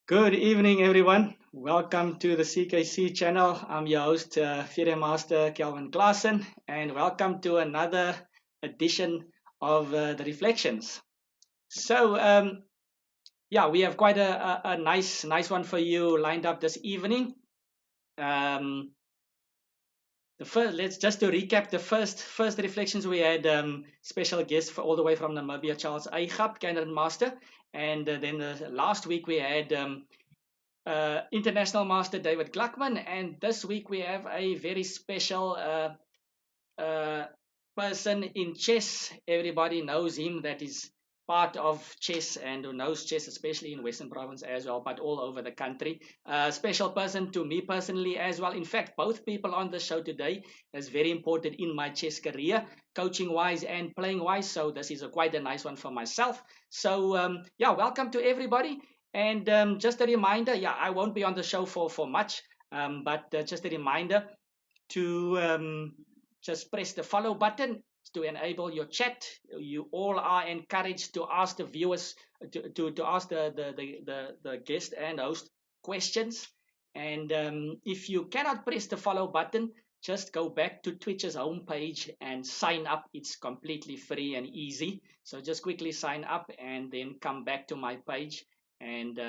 Good evening, everyone. Welcome to the CKC channel. I'm your host, FIDE Master Kelvin Klaassen, and welcome to another edition of the Reflections. So, we have quite a nice one for you lined up this evening. Let's just to recap the first reflections. We had special guests all the way from Namibia, Charles Eigap, Canon Master, and then last week we had International Master David Gluckman, and this week we have a very special person in chess. Everybody knows him, that is part of chess and who knows chess, especially in Western Province as well, but all over the country. Special person to me personally as well. In fact, both people on the show today is very important in my chess career, coaching wise and playing wise. So this is quite a nice one for myself. So welcome to everybody. And just a reminder, I won't be on the show for much, but just a reminder to just press the follow button to enable your chat. You all are encouraged to ask the viewers, to ask the guest and host questions. And if you cannot press the follow button, just go back to Twitch's homepage and sign up. It's completely free and easy. So just quickly sign up and then come back to my page and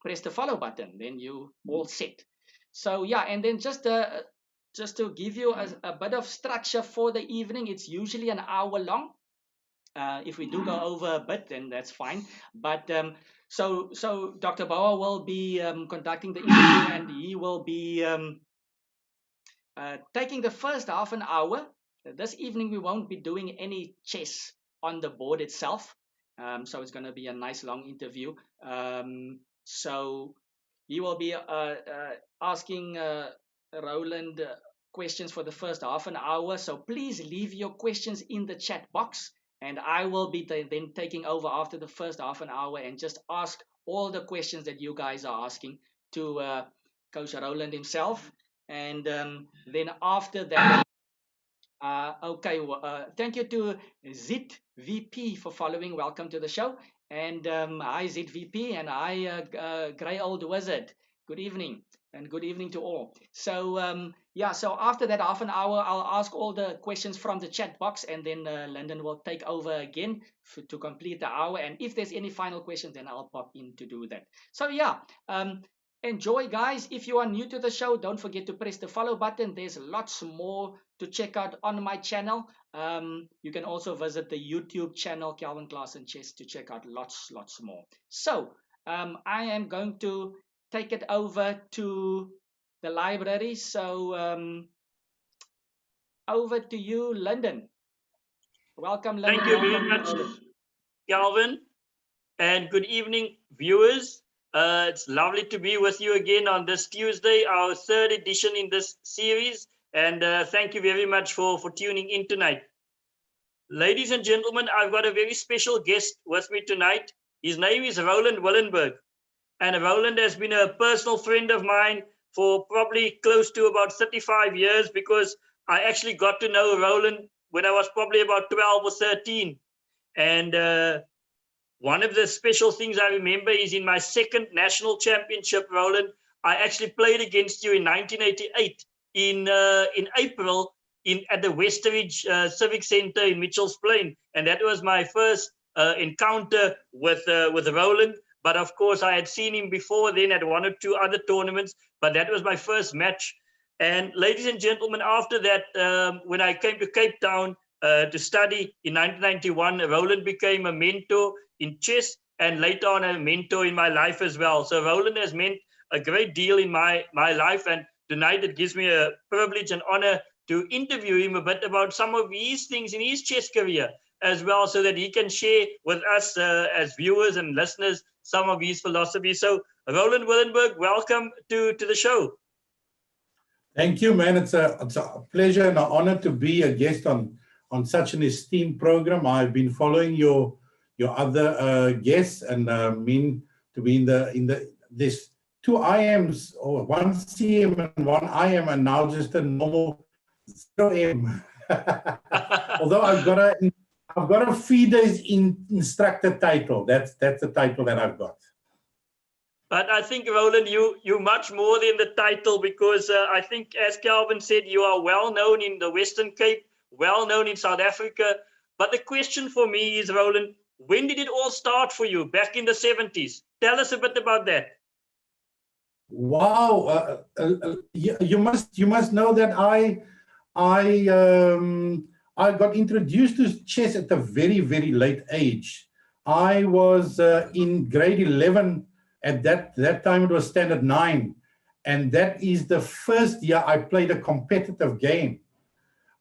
press the follow button. Then you all set. So and then just to give you a bit of structure for the evening, it's usually an hour long. If we do go over a bit, then that's fine. But so Dr. Bouah will be conducting the interview, and he will be taking the first half an hour. This evening we won't be doing any chess on the board itself. So it's going to be a nice long interview. So he will be asking Roland questions for the first half an hour. So please leave your questions in the chat box, and I will be then taking over after the first half an hour and just ask all the questions that you guys are asking to Coach Roland himself. And then after that, thank you to Zit VP for following. Welcome to the show. And hi Zit VP, and hi Grey Old Wizard. Good evening, and good evening to all. So so after that half an hour, I'll ask all the questions from the chat box, and then Lyndon will take over again to complete the hour. And if there's any final questions, then I'll pop in to do that. So enjoy, guys. If you are new to the show, don't forget to press the follow button. There's lots more to check out on my channel. You can also visit the YouTube channel Kelvin Klaassen Chess to check out lots more. So I am going to take it over to the library. So over to you, Lyndon. Welcome, Lyndon. Thank you very much, Kelvin, and good evening, viewers. It's lovely to be with you again on this Tuesday, our third edition in this series. And thank you very much for tuning in tonight. Ladies and gentlemen, I've got a very special guest with me tonight. His name is Roland Willenberg. And Roland has been a personal friend of mine for probably close to about 35 years, because I actually got to know Roland when I was probably about 12 or 13. And one of the special things I remember is in my second national championship, Roland, I actually played against you in 1988 in April at the Westeridge Civic Center in Mitchell's Plain. And that was my first encounter with Roland. But of course, I had seen him before then at one or two other tournaments, but that was my first match. And ladies and gentlemen, after that, when I came to Cape Town to study in 1991, Roland became a mentor in chess and later on a mentor in my life as well. So Roland has meant a great deal in my life, and tonight it gives me a privilege and honor to interview him a bit about some of his things in his chess career as well, so that he can share with us as viewers and listeners some of his philosophy. So Roland Willenberg, welcome to the show. Thank you, man. It's a pleasure and an honor to be a guest on such an esteemed program. I've been following your other guests, and mean to be in the this 2 IMs, or 1 CM and 1 IM, and now just a normal 0 M. Although I've got a FIDE instructor title. That's the title that I've got. But I think, Roland, you much more than the title, because I think, as Calvin said, you are well known in the Western Cape, well known in South Africa. But the question for me is, Roland, when did it all start for you? Back in the 70s. Tell us a bit about that. Wow, you must know that I got introduced to chess at a very, very late age. I was in grade 11 at that time. It was standard 9, and that is the first year I played a competitive game.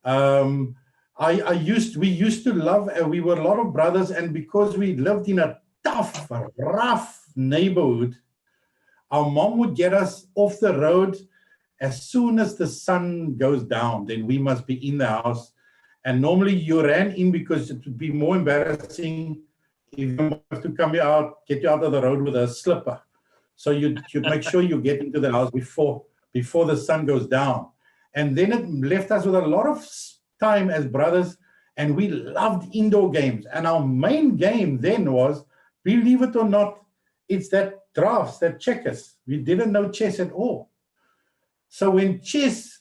We used to love. We were a lot of brothers, and because we lived in a tough, rough neighborhood, our mom would get us off the road as soon as the sun goes down. Then we must be in the house. And normally you ran in because it would be more embarrassing if you have to get you out of the road with a slipper. So you'd make sure you get into the house before the sun goes down. And then it left us with a lot of time as brothers, and we loved indoor games. And our main game then was, believe it or not, it's that drafts, that checkers. We didn't know chess at all. So when chess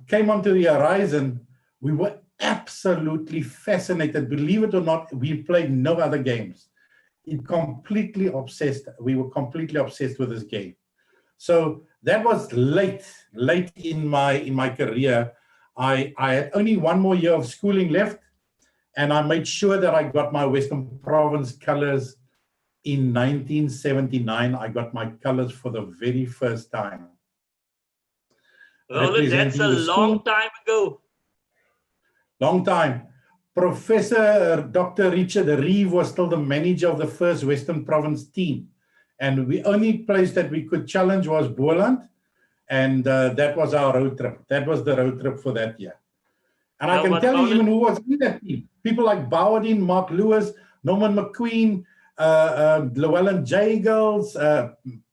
came onto the horizon, we were absolutely fascinated. Believe it or not, we played no other games. We were completely obsessed with this game. So that was late in my career. I had only one more year of schooling left, and I made sure that I got my Western Province colors. In 1979, I got my colors for the very first time. Roland, that's a long time ago. Long time. Professor Dr. Richard Reeve was still the manager of the first Western Province team. And the only place that we could challenge was Boland. And that was our road trip. That was the road trip for that year. And I can tell you even who was in that team. People like Bouah, Mark Lewis, Norman McQueen, Llewellyn Jagels,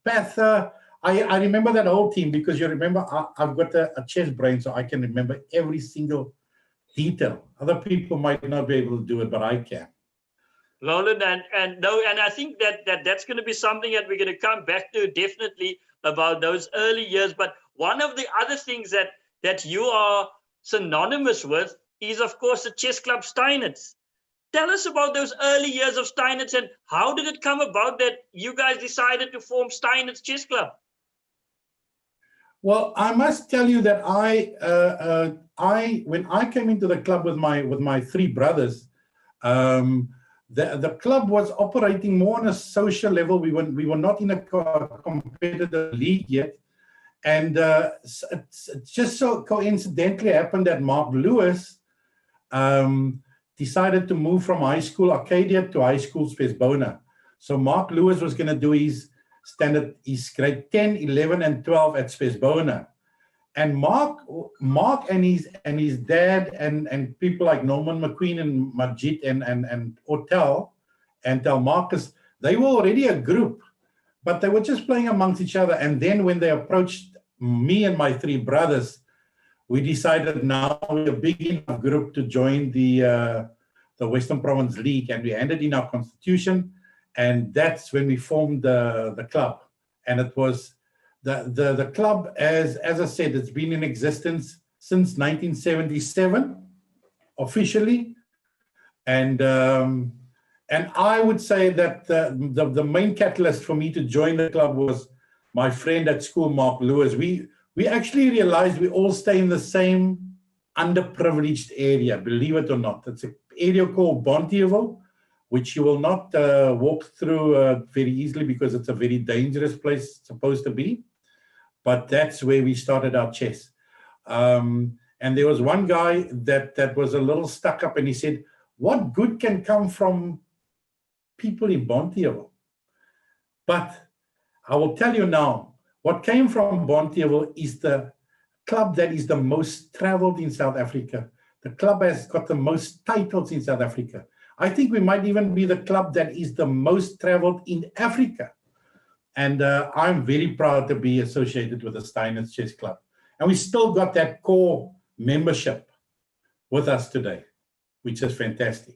Pather. I remember that whole team because you remember I've got a chess brain, so I can remember every single detail. Other people might not be able to do it, but I can. Roland, and I think that's going to be something that we're going to come back to definitely about those early years. But one of the other things that you are synonymous with is, of course, the Chess Club Steinitz. Tell us about those early years of Steinitz, and how did it come about that you guys decided to form Steinitz Chess Club? Well, I must tell you that when I came into the club with my three brothers, the club was operating more on a social level. We were not in a competitive league yet, and it just so coincidentally happened that Mark Lewis decided to move from high school Arcadia to high school Spesbona. So Mark Lewis was going to do his grade 10, 11, and 12 at Spesbona. And Mark and his dad and people like Norman McQueen and Majid and Otel and Tel Marcus, they were already a group, but they were just playing amongst each other. And then when they approached me and my three brothers, we decided now we're a big enough group to join the Western Province League, and we handed in our constitution, and that's when we formed the club. And it was the club, as I said, it's been in existence since 1977 officially, and I would say that the main catalyst for me to join the club was my friend at school, Mark Lewis. We actually realized we all stay in the same underprivileged area, believe it or not. It's an area called Bonteheuwel, which you will not walk through very easily because it's a very dangerous place supposed to be. But that's where we started our chess. And there was one guy that was a little stuck up, and he said, what good can come from people in Bonteheuwel? But I will tell you now, what came from Bonteheuwel is the club that is the most traveled in South Africa. The club has got the most titles in South Africa. I think we might even be the club that is the most traveled in Africa. And I'm very proud to be associated with the Steinitz Chess Club. And we still got that core membership with us today, which is fantastic.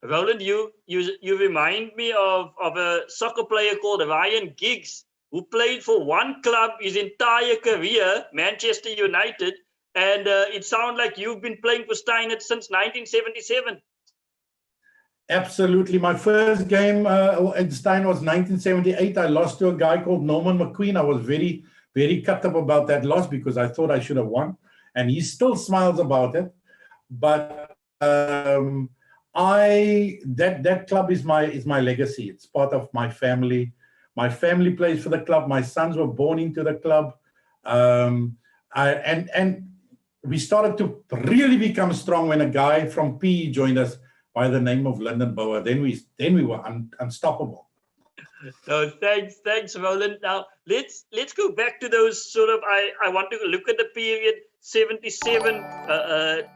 Roland, you remind me of a soccer player called Ryan Giggs, who played for one club his entire career, Manchester United, and it sounds like you've been playing for Steinert since 1977. Absolutely. My first game at Stein was 1978. I lost to a guy called Norman McQueen. I was very, very cut up about that loss because I thought I should have won. And he still smiles about it. But that club is my legacy. It's part of my family. My family plays for the club. My sons were born into the club. And we started to really become strong when a guy from PE joined us by the name of Dr.Bouah. Then we were unstoppable. So thanks, Roland. Now let's go back to those sort of. I want to look at the period 77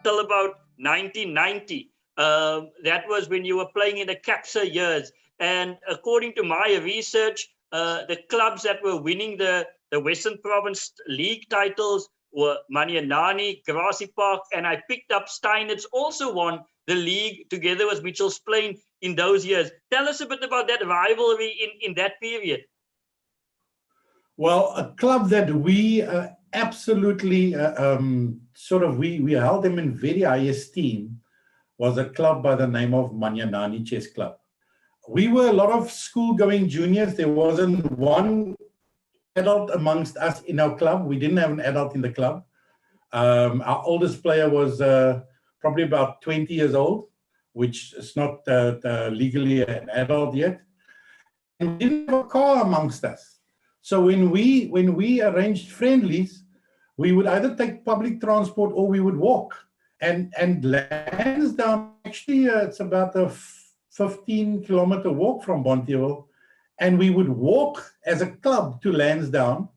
till about 1990. That was when you were playing in the CAPSA years. And according to my research, the clubs that were winning the Western Province League titles were Manyanani, Grassy Park, and I picked up Steinert's also won the league together with Mitchell's Plain in those years. Tell us a bit about that rivalry in that period. Well, a club that we absolutely we held them in very high esteem was a club by the name of Manyanani Chess Club. We were a lot of school-going juniors. There wasn't one adult amongst us in our club. We didn't have an adult in the club. Our oldest player was probably about 20 years old, which is not legally an adult yet. And we didn't have a car amongst us. So when we arranged friendlies, we would either take public transport or we would walk. And Lansdowne, actually, it's about a 15-kilometer walk from Bonteheuwel. And we would walk as a club to Lansdowne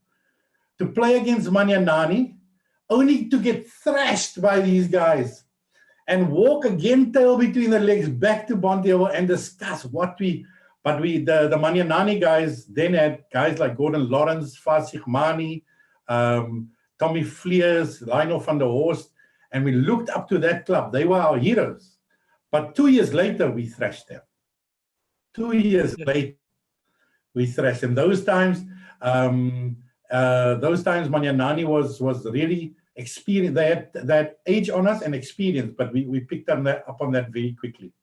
to play against Manyanani, only to get thrashed by these guys. And walk again, tail between the legs, back to Bonteheuwel and discuss what the Manyanani guys then had guys like Gordon Lawrence, Fasig Mani, Tommy Vleers, Lionel van der Horst, and we looked up to that club. They were our heroes. But 2 years later, we thrashed them. 2 years later, we thrashed them. Those times, Manyanani was really experienced. They had that age on us and experience, but we picked up on that very quickly.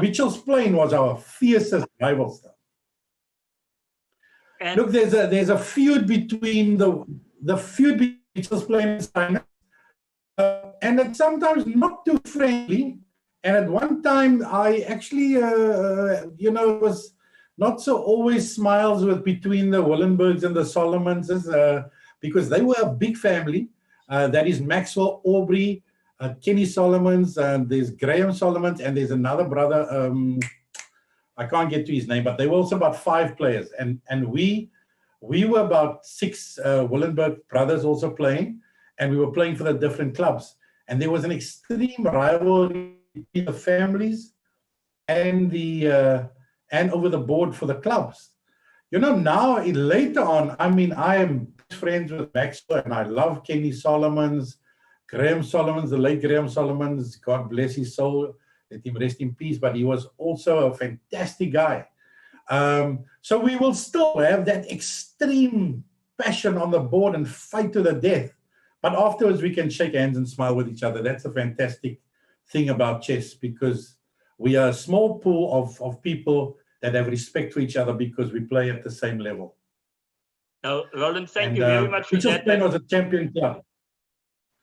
Mitchell's Plain was our fiercest rival stuff. Look, there's a feud between the feud between Mitchell's Plain and Steiner, and it's sometimes not too friendly. And at one time, I actually, was not so always smiles between the Willenbergs and the Solomons, because they were a big family. That is Maxwell Aubrey, Kenny Solomons, there's Graham Solomons, and there's another brother. I can't get to his name, but they were also about 5 players. And we were about 6 Willenberg brothers also playing, and we were playing for the different clubs. And there was an extreme rivalry between the families and and over the board for the clubs. Now later on, I am friends with Maxwell, and I love Kenny Solomons, Graham Solomons, the late Graham Solomons, God bless his soul, let him rest in peace, but he was also a fantastic guy. So we will still have that extreme passion on the board and fight to the death, but afterwards we can shake hands and smile with each other. That's a fantastic thing about chess, because we are a small pool of people that have respect for each other because we play at the same level. Now, Roland, thank you very much for that. Mitchell's was a champion club.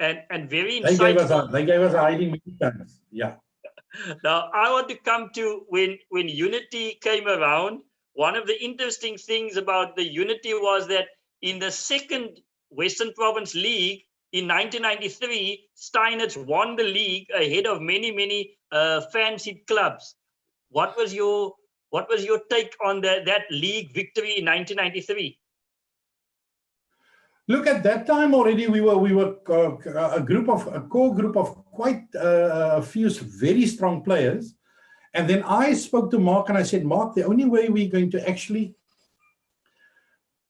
And very insightful. They gave us a hiding many times. Yeah. Now, I want to come to when Unity came around. One of the interesting things about the Unity was that in the second Western Province League in 1993, Steinert won the league ahead of many fancied clubs. What was your take on that league victory in 1993? Look, at that time already, we were a core group of quite a few very strong players. And then I spoke to Mark and I said, Mark, the only way we're going to actually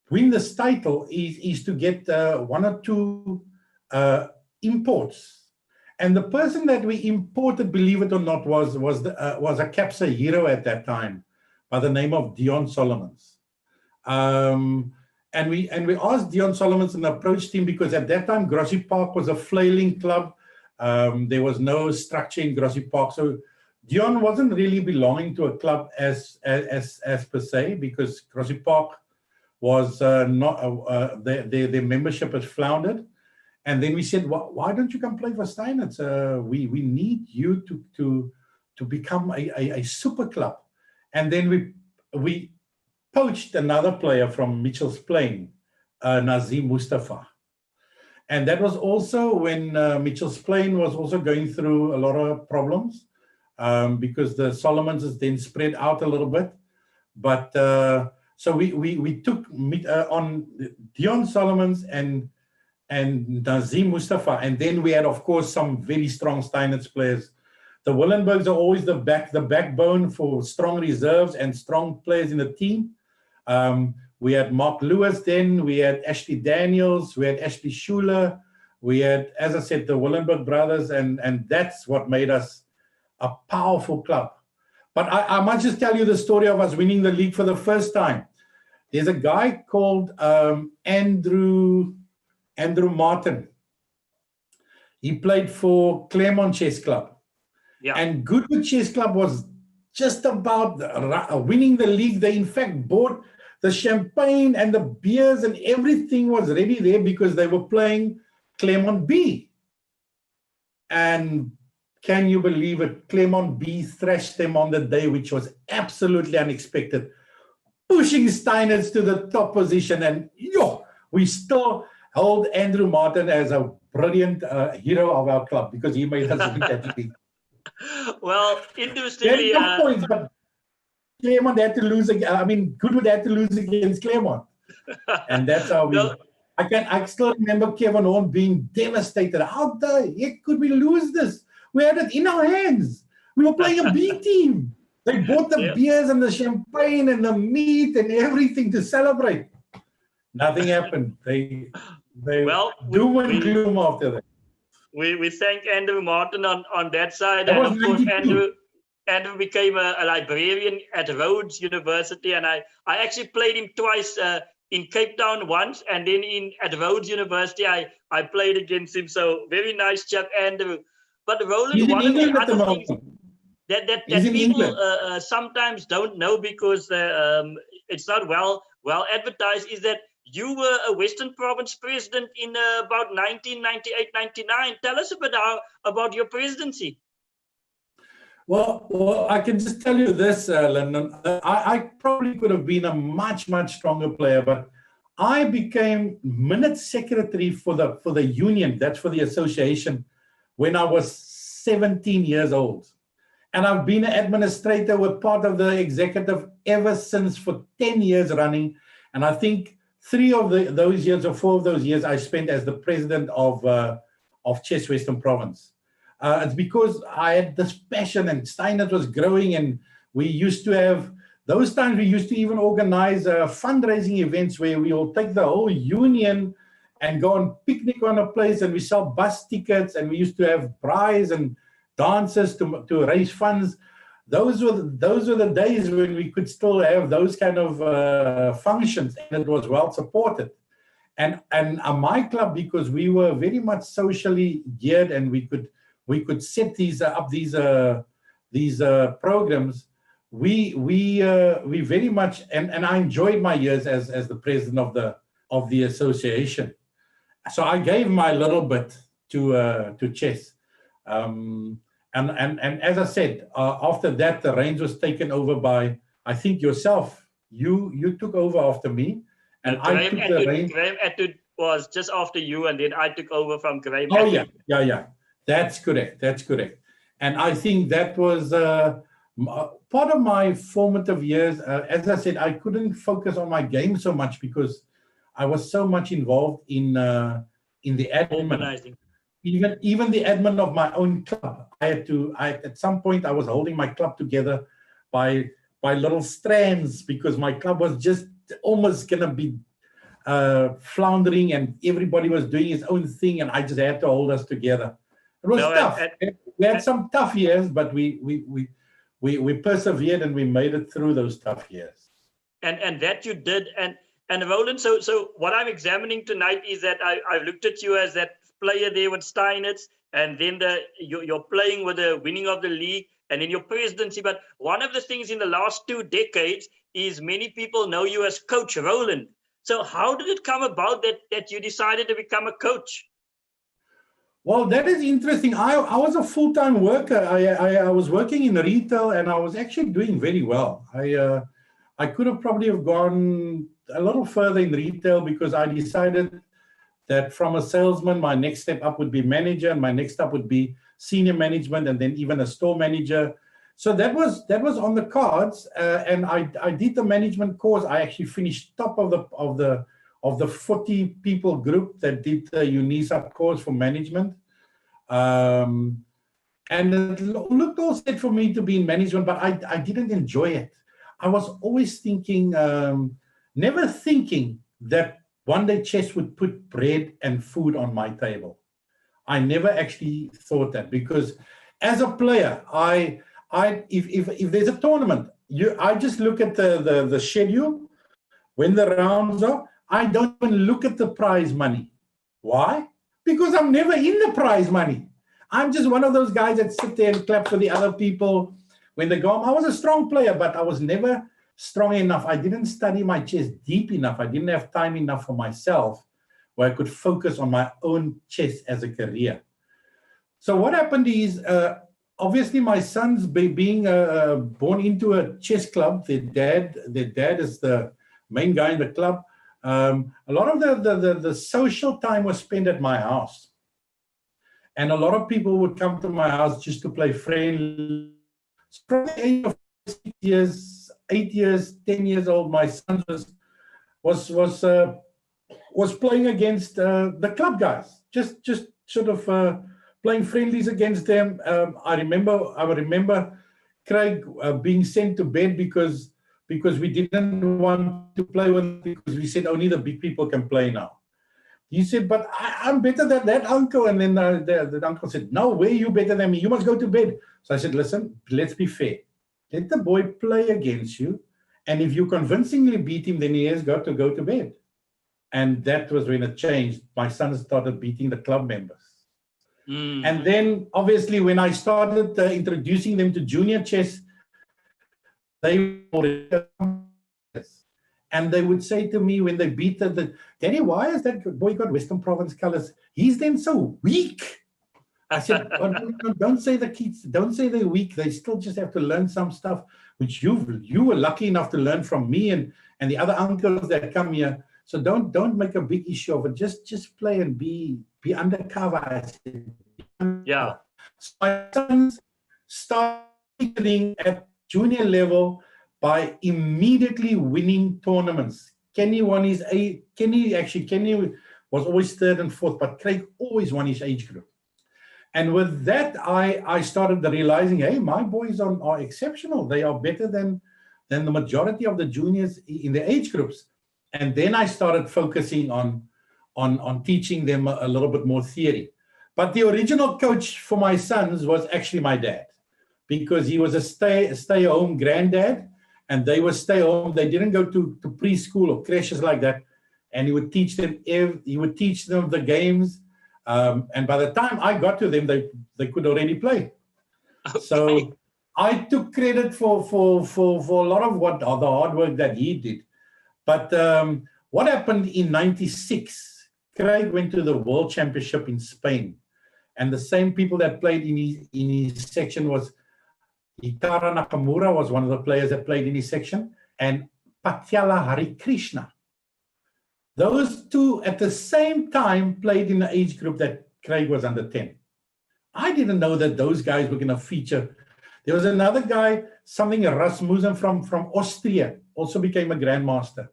win this title is to get 1 or 2 imports. And the person that we imported, believe it or not, was a Capsa hero at that time by the name of Dion Solomons. And we asked Dion Solomons and approached him because at that time Grassy Park was a flailing club. There was no structure in Grassy Park, so Dion wasn't really belonging to a club as per se, because Grassy Park was not their membership has floundered. And then we said, why don't you come play for Steinitz? We need you to become a super club. And then we poached another player from Mitchell's Plain, Nazim Mustafa. And that was also when Mitchell's Plain was also going through a lot of problems because the Solomons is then spread out a little bit. But so we took on Dion Solomons and Nazim Mustafa. And then we had, of course, some very strong Steinitz players. The Willenbergs are always the backbone for strong reserves and strong players in the team. We had Mark Lewis then, we had Ashley Daniels, we had Ashley Schuler, we had, as I said, the Willenberg brothers, and that's what made us a powerful club. But I must just tell you the story of us winning the league for the first time. There's a guy called Andrew Martin. He played for Claremont Chess Club. Yeah. And Goodwood Chess Club was just about winning the league. They, in fact, bought the champagne and the beers and everything was ready there because they were playing Claremont B. And can you believe it? Claremont B thrashed them on the day, which was absolutely unexpected, pushing Steinitz to the top position. And we still hold Andrew Martin as a brilliant hero of our club because he made us win that league. Well, interestingly, points, but Claremont had to lose. Goodwood had to lose against Claremont, and that's how we. I still remember Kevin Horn being devastated. How the heck could we lose this? We had it in our hands. We were playing a B team. They bought the beers and the champagne and the meat and everything to celebrate. Nothing happened. They doom and gloom after that. We thank Andrew Martin on that side. And of course, Andrew became a librarian at Rhodes University. And I actually played him twice in Cape Town once. And then at Rhodes University, I played against him. So very nice chap, Andrew. But Roland, one of the other things that people sometimes don't know because it's not well advertised is that you were a Western Province president in about 1998-99. Tell us a bit about your presidency. Well, I can just tell you this, Lyndon. I probably could have been a much, much stronger player, but I became minute secretary for the union, that's for the association, when I was 17 years old. And I've been an administrator with part of the executive ever since for 10 years running. And I think 3 of those years or 4 of those years I spent as the president of Chess Western Province. It's because I had this passion and Steinitz was growing, and we used to have, those times we used to even organize fundraising events where we will take the whole union and go on picnic on a place, and we sell bus tickets, and we used to have braais and dances to raise funds. Those were the days when we could still have those kind of functions, and it was well supported. And my club, because we were very much socially geared, and we could set these programs. We very much, and I enjoyed my years as the president of the association. So I gave my little bit to chess. And as I said, after that, the reins was taken over by, I think, yourself. You took over after me, and I took the reins. Graham Atwood was just after you, and then I took over from Graham. Oh, yeah. That's correct. And I think that was part of my formative years. As I said, I couldn't focus on my game so much because I was so much involved in the admin. Organizing. Even the admin of my own club, at some point I was holding my club together by little strands because my club was just almost gonna be floundering and everybody was doing his own thing, and I just had to hold us together. It was No, tough. We had some tough years, but we persevered and we made it through those tough years. And that you did. And Roland, so what I'm examining tonight is that I've looked at you as that player there with Steinitz, and then you're playing with the winning of the league, and then your presidency. But one of the things in the last 2 decades is many people know you as Coach Roland. So how did it come about that you decided to become a coach? Well, that is interesting. I was a full-time worker. I was working in retail, and I was actually doing very well. I could have probably have gone a little further in retail, because I decided that from a salesman, my next step up would be manager, and my next step would be senior management, and then even a store manager. So that was on the cards, and I did the management course. I actually finished top of the 40 people group that did the UNISA course for management. And it looked all set for me to be in management, but I didn't enjoy it. I was always thinking, never thinking that one day chess would put bread and food on my table. I never actually thought that, because as a player, if there's a tournament, I just look at the schedule when the rounds are. I don't even look at the prize money. Why? Because I'm never in the prize money. I'm just one of those guys that sit there and clap for the other people when they go home. I was a strong player, but I was never strong enough. I didn't study my chess deep enough. I didn't have time enough for myself where I could focus on my own chess as a career. So what happened is, obviously my sons being born into a chess club, their dad is the main guy in the club. A lot of the social time was spent at my house. And a lot of people would come to my house just to play friendly. From the age of 6 years, 8 years, 10 years old, my son was playing against the club guys, just sort of playing friendlies against them. I remember Craig being sent to bed because we didn't want to play with him, because we said only the big people can play now. He said, but I'm better than that uncle. And then the uncle said, no, where are you better than me? You must go to bed. So I said, listen, let's be fair. Let the boy play against you. And if you convincingly beat him, then he has got to go to bed. And that was when it changed. My son started beating the club members. And then, obviously, when I started introducing them to junior chess, they were, and they would say to me when they beat the Daddy, why is that boy got Western Province colors? He's then so weak. I said, don't say the kids, don't say they're weak. They still just have to learn some stuff, which you were lucky enough to learn from me and the other uncles that come here. So don't make a big issue of it. Just play and be undercover. I said, yeah. So my sons started at junior level by immediately winning tournaments. Kenny was always third and fourth, but Craig always won his age group. And with that, I started realizing, hey, my boys are exceptional. They are better than the majority of the juniors in the age groups. And then I started focusing on teaching them a little bit more theory. But the original coach for my sons was actually my dad, because he was a stay-home granddad, and they would stay home. They didn't go to preschool or creches like that. And he would teach them the games. And by the time I got to them, they could already play. Okay. So I took credit for a lot of the hard work that he did. But what happened in '96, Craig went to the World Championship in Spain. And the same people that played in his section was Hitara Nakamura was one of the players that played in his section, and Patyala Hari Krishna. Those two at the same time played in the age group that Craig was under 10. I didn't know that those guys were going to feature. There was another guy, something Rasmussen from Austria, also became a grandmaster.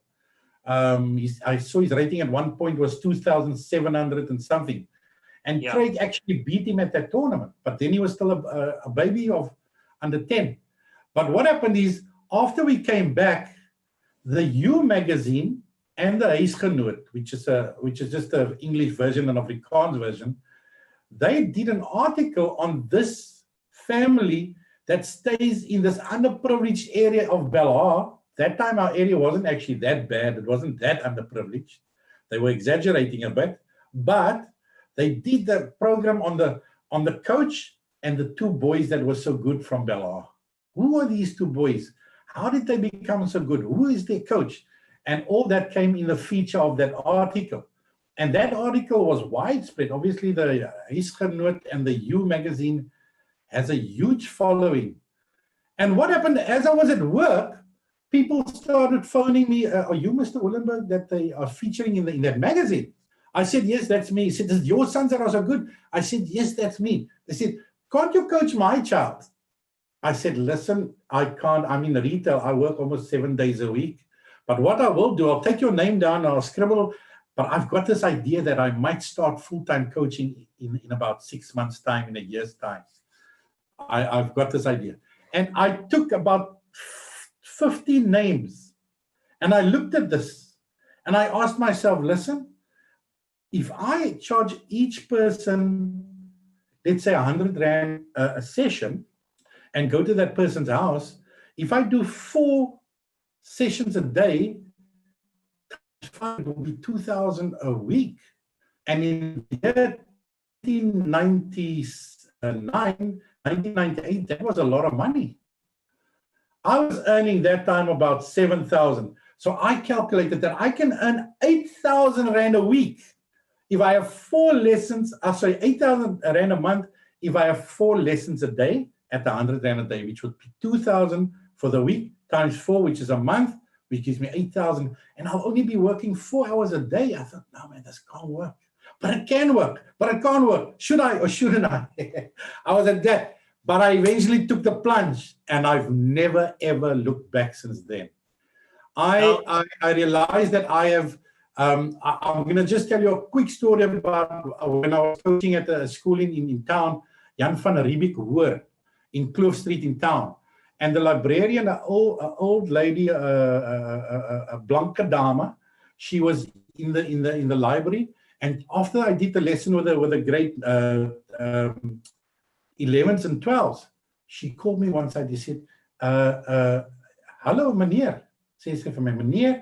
I saw his rating at one point was 2,700 and something. And yeah. Craig actually beat him at that tournament, but then he was still a baby of under 10. But what happened is, after we came back, the U magazine and the Huisgenoot, which is just the English version and Afrikaans version, they did an article on this family that stays in this underprivileged area of Belhar. That time our area wasn't actually that bad. It wasn't that underprivileged. They were exaggerating a bit, but they did the program on the coach and the two boys that were so good from Belhar. Who are these two boys? How did they become so good? Who is their coach? And all that came in the feature of that article. And that article was widespread. Obviously, the Huisgenoot and the You magazine has a huge following. And what happened, as I was at work, people started phoning me, are you Mr. Willenberg that they are featuring in that magazine? I said, yes, that's me. He said, is your sons that are so good? I said, yes, that's me. They said, can't you coach my child? I said, listen, I can't. I'm in retail. I work almost 7 days a week. But what I will do, I'll take your name down, I'll scribble. But I've got this idea that I might start full-time coaching in about 6 months' time, in a year's time. I've got this idea. And I took about 50 names. And I looked at this. And I asked myself, listen, if I charge each person, let's say 100 Rand a session, and go to that person's house, if I do 4 sessions a day, it will be 2,000 a week. And in the year 1998, that was a lot of money. I was earning that time about 7,000. So I calculated that I can earn 8,000 Rand a week if I have 4 lessons, 8,000 Rand a month if I have 4 lessons a day at 100 Rand a day, which would be 2,000 for the week times 4, which is a month, which gives me 8,000. And I'll only be working 4 hours a day. I thought, no, man, this can't work. But it can work, but it can't work. Should I or shouldn't I? I was at that. But I eventually took the plunge, and I've never, ever looked back since then. I realized that I have, I'm going to just tell you a quick story about when I was coaching at a school in town, Jan van Riebeek Hoër, in Kloof Street in town. And the librarian, an old lady, a blanke dame, she was in the library. And after I did the lesson with the grade 11s and 12s, she called me one side. She said, hallo meneer. Sê sy vir my, meneer,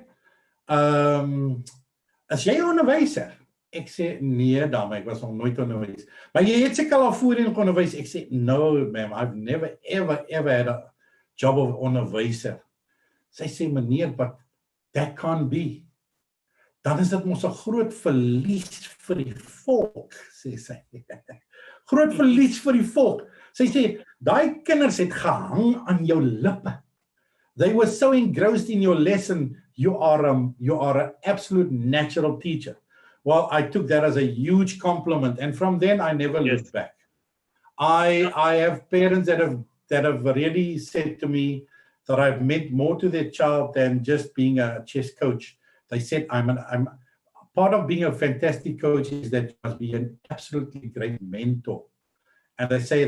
is jy 'n onderwyser? Ek sê, nee dame, ek was nog nooit onderwys. Maar jy het seker al voorheen onderwys. Ek sê, no ma'am, I've never ever had a job of onderwyser. Sy sê, meneer, but that can't be. Dan is dit mos 'n groot verlies vir die volk, sê sy. Groot verlies vir die volk. Sy sê, daai kinders het gehang aan jou lippe. They were so engrossed in your lesson. You are an absolute natural teacher. Well, I took that as a huge compliment, and from then I never looked back. I have parents that have really said to me that I've meant more to their child than just being a chess coach. They said I'm part of being a fantastic coach is that you must be an absolutely great mentor, and they say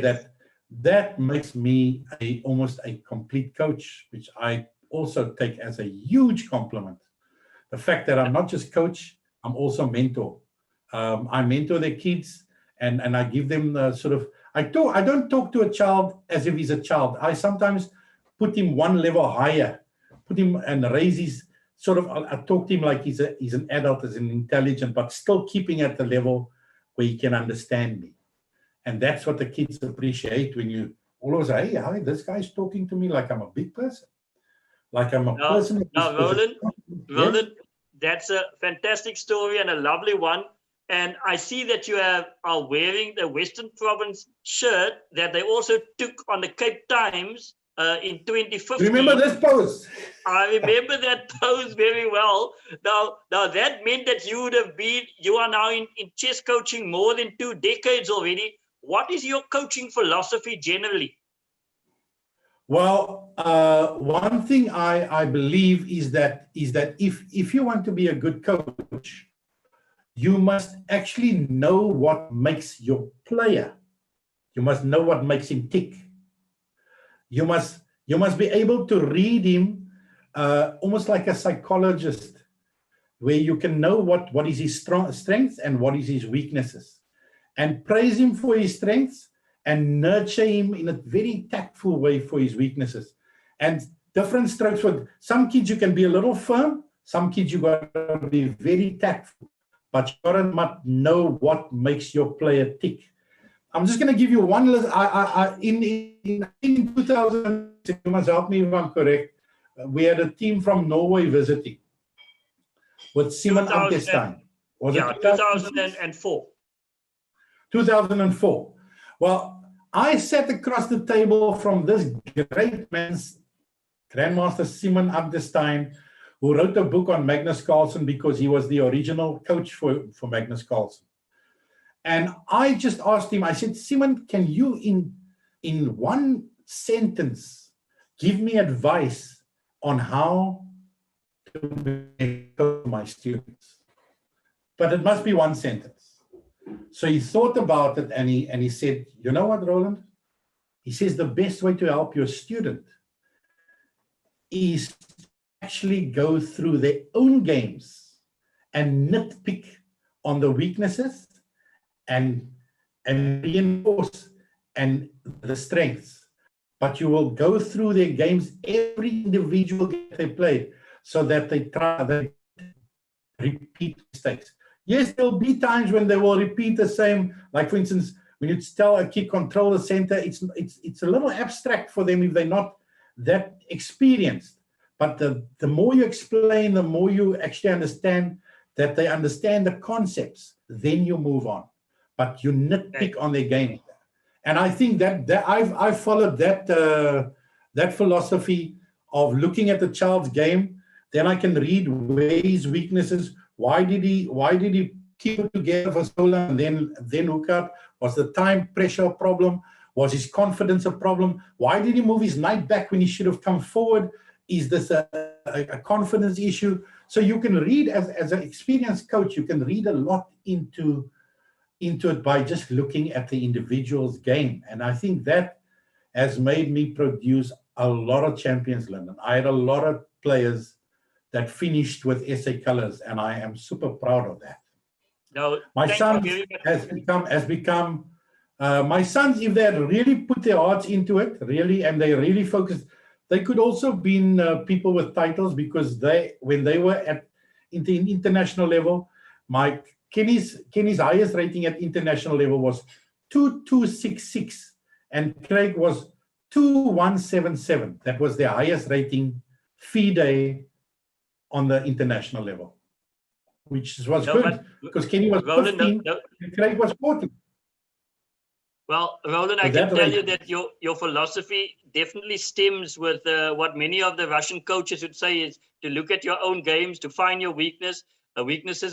that makes me almost a complete coach, which I also take as a huge compliment. The fact that I'm not just coach, I'm also mentor. I mentor their kids, and I give them the sort of, I don't talk to a child as if he's a child. I sometimes put him one level higher, put him and raise his sort of, I talk to him like he's an adult, as an intelligent, but still keeping at the level where he can understand me. And that's what the kids appreciate when you always say, hey, hi, this guy's talking to me like I'm a big person. Like I'm a person. Now, Roland, that's a fantastic story and a lovely one. And I see that you are wearing the Western Province shirt that they also took on the Cape Times in 2015. Remember this pose? I remember that pose very well. Now that meant that you are now in chess coaching more than 2 decades already. What is your coaching philosophy generally? Well, one thing I believe is that if you want to be a good coach, you must actually know what makes your player. You must know what makes him tick. You must be able to read him almost like a psychologist, where you can know what is his strengths and what is his weaknesses. and praise him for his strengths and nurture him in a very tactful way for his weaknesses. And different strokes for some kids, you can be a little firm. Some kids, you got to be very tactful, but you got to know what makes your player tick. I'm just going to give you one list. In 2000, you must help me if I'm correct, we had a team from Norway visiting with Simon Amtestein. Was it 2004. 2004. Well, I sat across the table from this great man's Grandmaster Simon Amtestein, who wrote a book on Magnus Carlsen because he was the original coach for Magnus Carlsen. And I just asked him, I said, Simon, can you in one sentence give me advice on how to coach my students? But it must be one sentence. So he thought about it and he said, you know what, Roland? He says the best way to help your student is to actually go through their own games and nitpick on the weaknesses and reinforce and the strengths. But you will go through their games, every individual game they play, so that they repeat mistakes. Yes, there'll be times when they will repeat the same. Like, for instance, when you tell a kid control the center, it's a little abstract for them if they're not that experienced. But the more you explain, the more you actually understand that they understand the concepts, then you move on. But you nitpick on their game. And I think that I've followed that philosophy of looking at the child's game. Then I can read where his weaknesses. Why did he keep it together for so long and then hook up? Was the time pressure a problem? Was his confidence a problem? Why did he move his knight back when he should have come forward? Is this a confidence issue? So you can read, as an experienced coach, you can read a lot into it by just looking at the individual's game. And I think that has made me produce a lot of champions, Lyndon. I had a lot of players that finished with SA colors, and I am super proud of that. No, my sons has become my sons, if they had really put their hearts into it, really, and they really focused, they could also have been people with titles, because when they were at international level, Kenny's highest rating at international level was 2266, and Craig was 2177. That was their highest rating FIDE on the international level, which was good, because Kenny was 15 and Craig was 14. Well, Roland, I can tell you that your philosophy definitely stems with what many of the Russian coaches would say is to look at your own games, to find your weaknesses,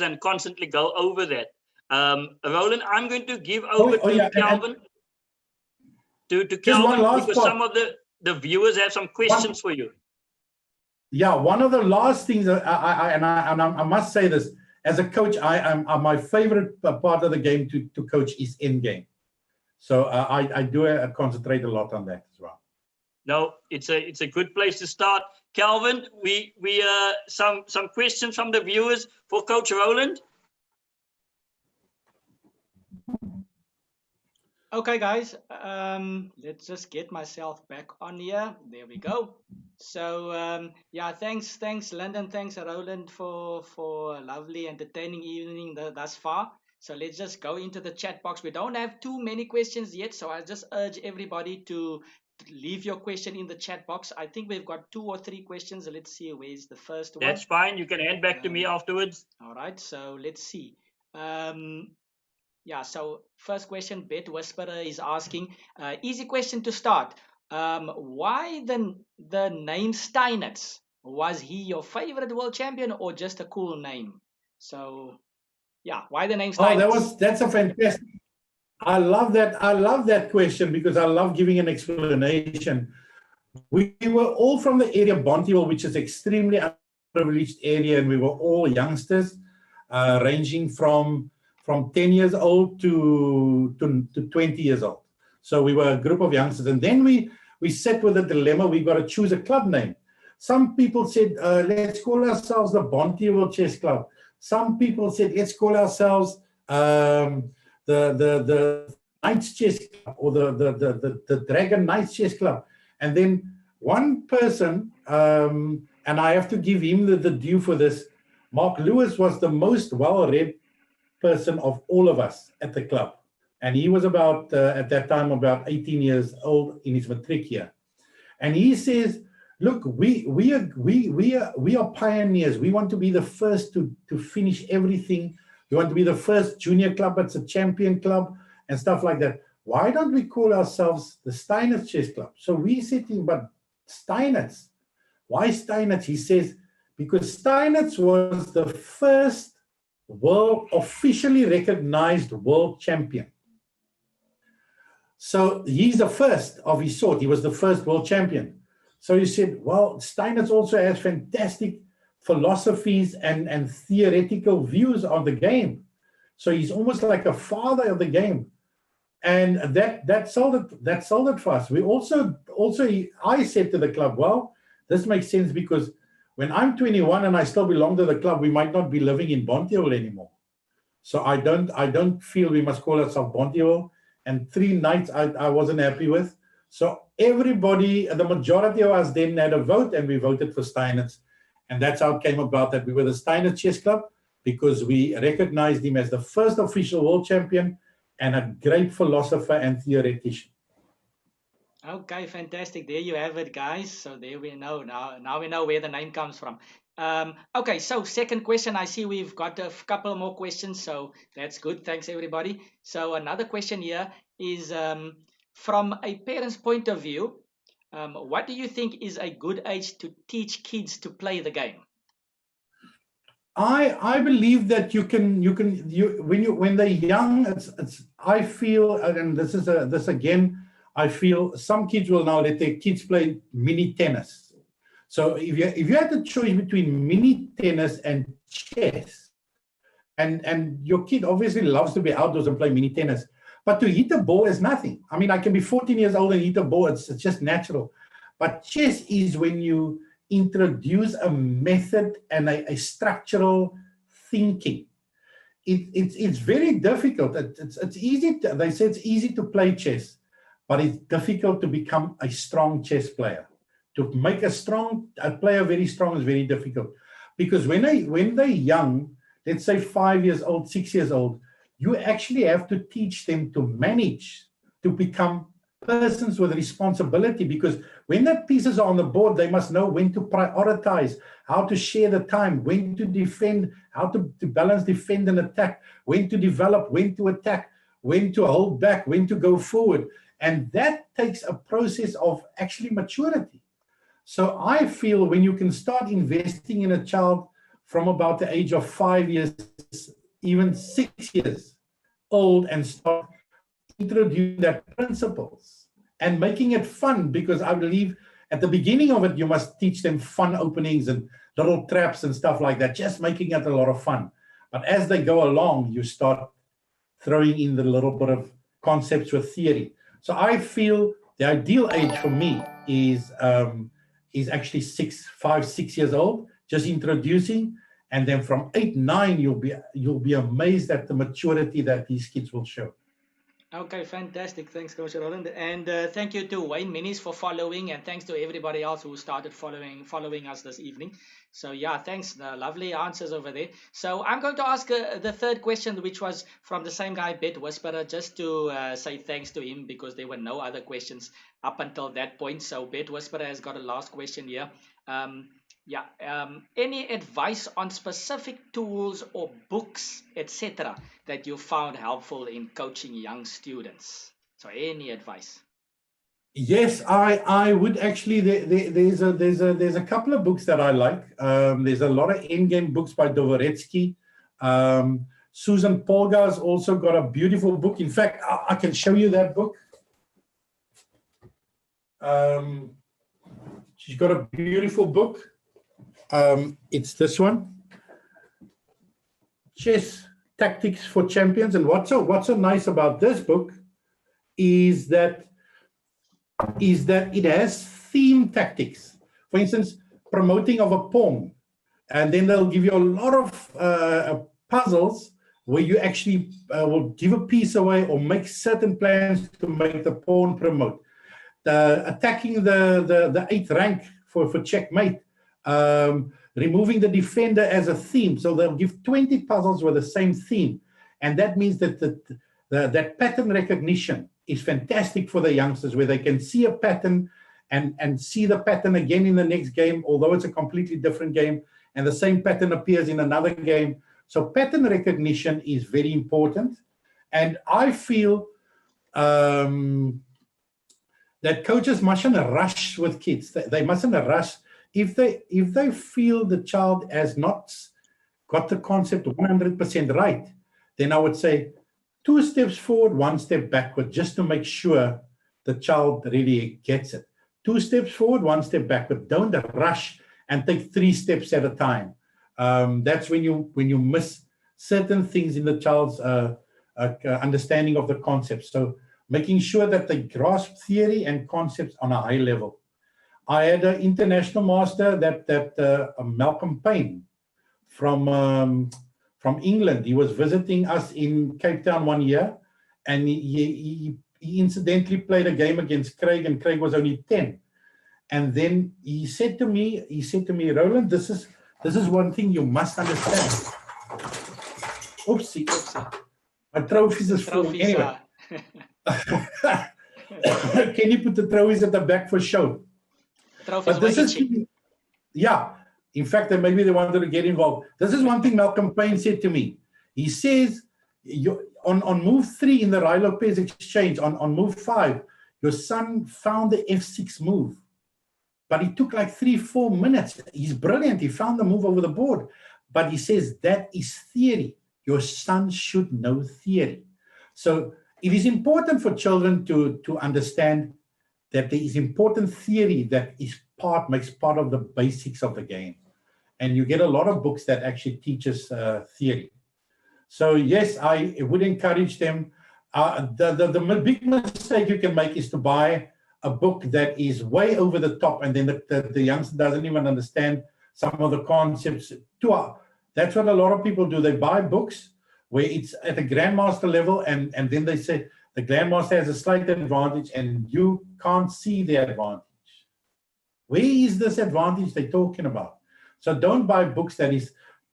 and constantly go over that. Roland, I'm going to give over to Calvin. To Calvin, because some of the viewers have some questions for you. Yeah, one of the last things, I must say this, as a coach, my favorite part of the game to coach is end game. So I do concentrate a lot on that as well. No, it's a good place to start. Calvin, we some questions from the viewers for Coach Roland. Okay, guys, let's just get myself back on here. There we go. So yeah, thanks Lyndon, thanks Roland for a lovely entertaining evening thus far. So let's just go into the chat box. We don't have too many questions yet, so I just urge everybody to leave your question in the chat box. I think we've got 2 or 3 questions. Let's see, where's the first one? That's fine. You can hand back to me afterwards. All right, so let's see. Yeah, so first question, Bet Whisperer is asking, easy question to start. Why the name Steinitz? Was he your favorite world champion or just a cool name? So yeah, why the name Steinitz? Oh, that's a fantastic. I love that question, because I love giving an explanation. We were all from the area of Bonteheuwel, which is extremely underprivileged area, and we were all youngsters, ranging from 10 years old to 20 years old. So we were a group of youngsters, and then we sat with a dilemma. We got to choose a club name. Some people said, let's call ourselves the Bonteheuwel Chess Club. Some people said, let's call ourselves the Knights Chess Club or the Dragon Knights Chess Club. And then one person, and I have to give him the due for this, Mark Lewis was the most well-read person of all of us at the club. And he was about, at that time, about 18 years old in his matric year. And he says, look, we are pioneers. We want to be the first to finish everything. We want to be the first junior club that's a champion club and stuff like that. Why don't we call ourselves the Steinitz Chess Club? So we said to him, but Steinitz, why Steinitz? He says, because Steinitz was the first officially recognized world champion. So he's the first of his sort. He was the first world champion. So he said, well, Steinitz also has fantastic philosophies and theoretical views on the game. So he's almost like a father of the game. And that sold it for us. We also I said to the club, well, this makes sense because when I'm 21 and I still belong to the club, we might not be living in Bonteheuwel anymore. So I don't feel we must call ourselves Bonteheuwel. And 3 nights I wasn't happy with. So everybody, the majority of us then had a vote and we voted for Steinitz. And that's how it came about that we were the Steinitz Chess Club because we recognized him as the first official world champion and a great philosopher and theoretician. Okay, fantastic. There you have it, guys. So there we know. Now we know where the name comes from. Okay, so second question. I see we've got a couple more questions, so that's good. Thanks, everybody. So another question here is from a parent's point of view, what do you think is a good age to teach kids to play the game? I believe that when they're young, I feel, and this again, I feel some kids will now let their kids play mini tennis. So if you had the choice between mini tennis and chess, and your kid obviously loves to be outdoors and play mini tennis, but to hit a ball is nothing. I mean, I can be 14 years old and hit a ball, it's just natural. But chess is when you introduce a method and a structural thinking. It's very difficult. It's easy. They say it's easy to play chess, but it's difficult to become a strong chess player. To make a player very strong is very difficult, because when they're young, let's say 5 years old, 6 years old, you actually have to teach them to manage, to become persons with responsibility, because when the pieces are on the board, they must know when to prioritize, how to share the time, when to defend, how to balance defend and attack, when to develop, when to attack, when to hold back, when to go forward. And that takes a process of actually maturity. So I feel when you can start investing in a child from about the age of 5 years, even 6 years old, and start introducing that principles and making it fun, because I believe at the beginning of it, you must teach them fun openings and little traps and stuff like that, just making it a lot of fun. But as they go along, you start throwing in the little bit of concepts with theory. So I feel the ideal age for me is actually 5, 6 years old, just introducing, and then from 8, 9, you'll be amazed at the maturity that these kids will show. Okay, fantastic. Thanks, Coach Roland. And thank you to Wayne Minis for following, and thanks to everybody else who started following us this evening. So yeah, thanks. Lovely answers over there. So I'm going to ask the third question, which was from the same guy, Bet Whisperer, just to say thanks to him, because there were no other questions up until that point. So Bet Whisperer has got a last question here. Any advice on specific tools or books, etc., that you found helpful in coaching young students? So any advice? Yes, I would actually. There's a couple of books that I like. There's a lot of endgame books by Dvoretsky. Susan Polgar's also got a beautiful book. In fact, I can show you that book. She's got a beautiful book. It's this one, Chess Tactics for Champions. And what's so nice about this book is that it has theme tactics. For instance, promoting of a pawn, and then they'll give you a lot of puzzles where you actually will give a piece away or make certain plans to make the pawn promote. Attacking the 8th rank for checkmate. Removing the defender as a theme. So they'll give 20 puzzles with the same theme. And that means that that pattern recognition is fantastic for the youngsters, where they can see a pattern and see the pattern again in the next game, although it's a completely different game, and the same pattern appears in another game. So pattern recognition is very important. And I feel that coaches mustn't rush with kids. They mustn't rush. If they feel the child has not got the concept 100% right, then I would say 2 steps forward, 1 step backward, just to make sure the child really gets it. 2 steps forward, 1 step backward. Don't rush and take 3 steps at a time. That's when you miss certain things in the child's understanding of the concept. So making sure that they grasp theory and concepts on a high level. I had an international master, that Malcolm Payne from England. He was visiting us in Cape Town one year, and he incidentally played a game against Craig, and Craig was only 10. And then he said to me, Roland, this is one thing you must understand. Oopsie. My trophies is full. Anyway. Can you put the trophies at the back for show? But this is, yeah. In fact, maybe they wanted to get involved. This is one thing Malcolm Payne said to me. He says, on move 3 in the Rai Lopez exchange, on move 5, your son found the F6 move. But it took like 3-4 minutes. He's brilliant. He found the move over the board. But he says that is theory. Your son should know theory. So it is important for children to understand that there is important theory that makes part of the basics of the game. And you get a lot of books that actually teaches theory. So yes, I would encourage them. The big mistake you can make is to buy a book that is way over the top, and then the youngster doesn't even understand some of the concepts. That's what a lot of people do. They buy books where it's at a grandmaster level, and then they say the grandmaster has a slight advantage, and you can't see the advantage. Where is this advantage they're talking about? So don't buy books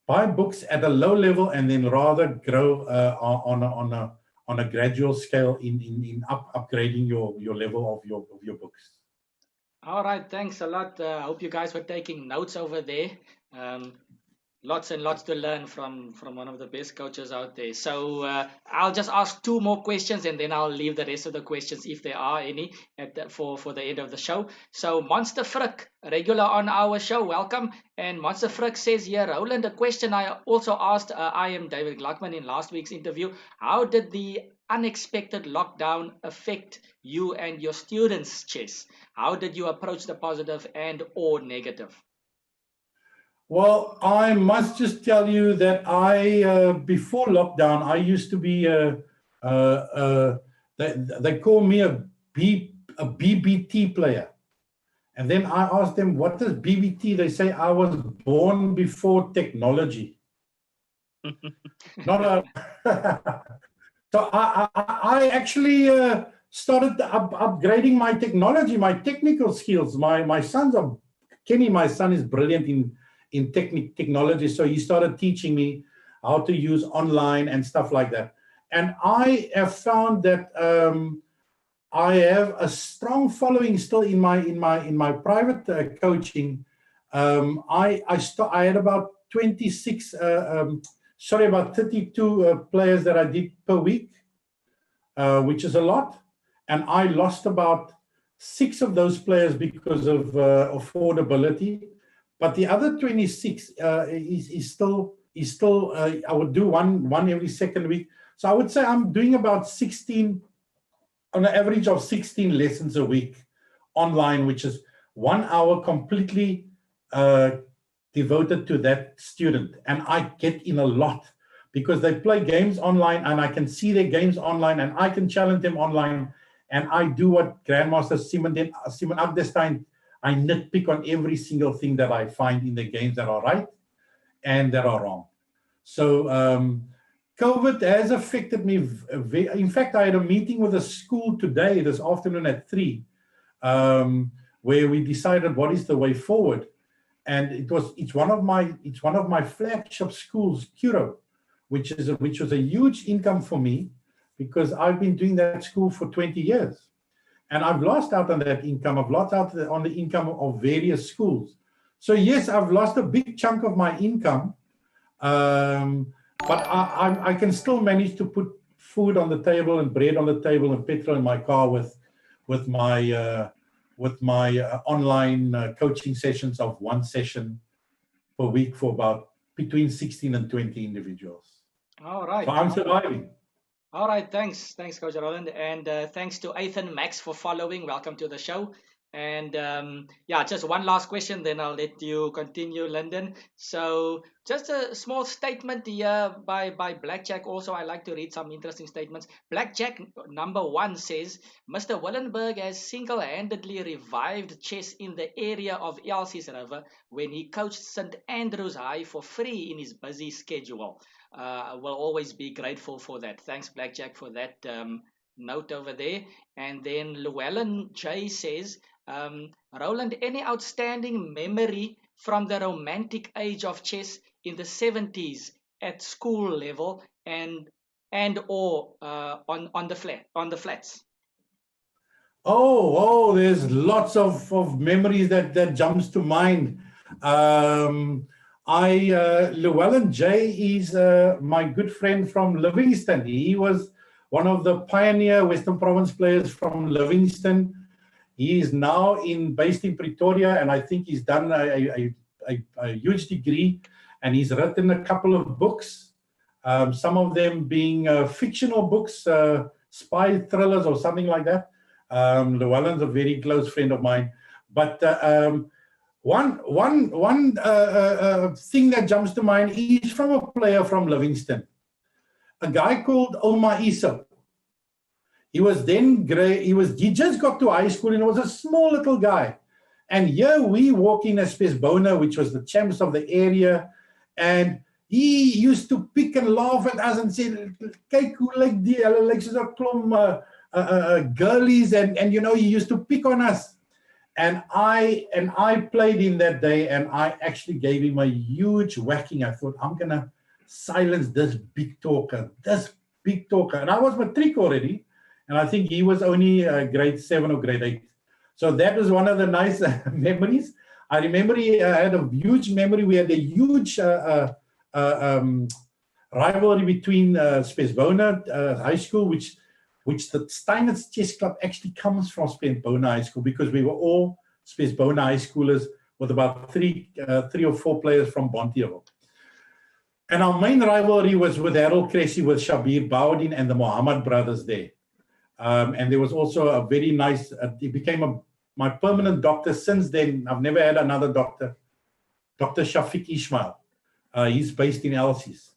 buy books at a low level, and then rather grow on a gradual scale in upgrading your level of your books. All right, thanks a lot. I hope you guys were taking notes over there. Lots and lots to learn from one of the best coaches out there. So I'll just ask 2 more questions, and then I'll leave the rest of the questions, if there are any, for the end of the show. So Monster Frick, regular on our show, welcome. And Monster Frick says here, Roland, a question I also asked I am David Gluckman in last week's interview. How did the unexpected lockdown affect you and your students' chess? How did you approach the positive and or negative? Well, I must just tell you that before lockdown, I used to be they call me a BBT player. And then I asked them, what is BBT? They say I was born before technology. So I actually started upgrading my technology, my technical skills. My sons are, Kenny, my son is brilliant in technology. So he started teaching me how to use online and stuff like that. And I have found that I have a strong following still in my private coaching. I had about 32 players that I did per week, which is a lot. And I lost about 6 of those players because of affordability. But the other 26 is still I would do one every second week. So I would say I'm doing about 16, on an average of 16 lessons a week online, which is 1 hour completely devoted to that student. And I get in a lot because they play games online, and I can see their games online, and I can challenge them online. And I do what Grandmaster Simon Agdestein, I nitpick on every single thing that I find in the games that are right and that are wrong. So COVID has affected me. In fact, I had a meeting with a school today, this afternoon at 3, where we decided what is the way forward. And it's one of my flagship schools, Curo, which was a huge income for me, because I've been doing that school for 20 years. And I've lost out on that income. I've lost out on the income of various schools. So yes, I've lost a big chunk of my income, but I can still manage to put food on the table and bread on the table and petrol in my car with my online coaching sessions of 1 session per week for about between 16 and 20 individuals. All right. So I'm surviving. All right, thanks, Coach Roland, and thanks to Ethan Max for following. Welcome to the show. And yeah, just one last question, then I'll let you continue, Lyndon. So just a small statement here by Blackjack. Also, I like to read some interesting statements. Blackjack number 1 says, Mr. Willenberg has single-handedly revived chess in the area of Elsie's River when he coached St. Andrews High for free in his busy schedule. I will always be grateful for that. Thanks, Blackjack, for that note over there. And then Llewellyn J says, Roland, any outstanding memory from the romantic age of chess in the 70s at school level and or on the flats? Oh, there's lots of memories that jumps to mind. Llewellyn J is my good friend from Livingston. He was one of the pioneer Western Province players from Livingston. He is now based in Pretoria, and I think he's done a huge degree, and he's written a couple of books, some of them being fictional books, spy thrillers or something like that. Llewellyn's a very close friend of mine. But one thing that jumps to mind is from a player from Livingston, a guy called Omar Iso. He was then great. He just got to high school and was a small little guy. And here we walk in as Spesbona, which was the champs of the area, and he used to pick and laugh at us and say, "Kyk hoe lyk die, hulle lyk soos 'n klomp girlies," and you know, he used to pick on us. And I played in that day, and I actually gave him a huge whacking. I thought, I'm gonna silence this big talker. And I was matric already, and I think he was only grade 7 or grade 8. So that was one of the nice memories. I remember he had a huge memory. We had a huge rivalry between Spesbona High School, which the Steiner's Chess Club actually comes from Spesbona High School, because we were all Spesbona High Schoolers with about three or four players from Bonteheuwel. And our main rivalry was with Harold Cressy, with Shabir Bowdin and the Mohammed brothers there. And there was also a very nice, he became my permanent doctor since then. I've never had another doctor, Dr. Shafiq Ismail. He's based in Elsie's.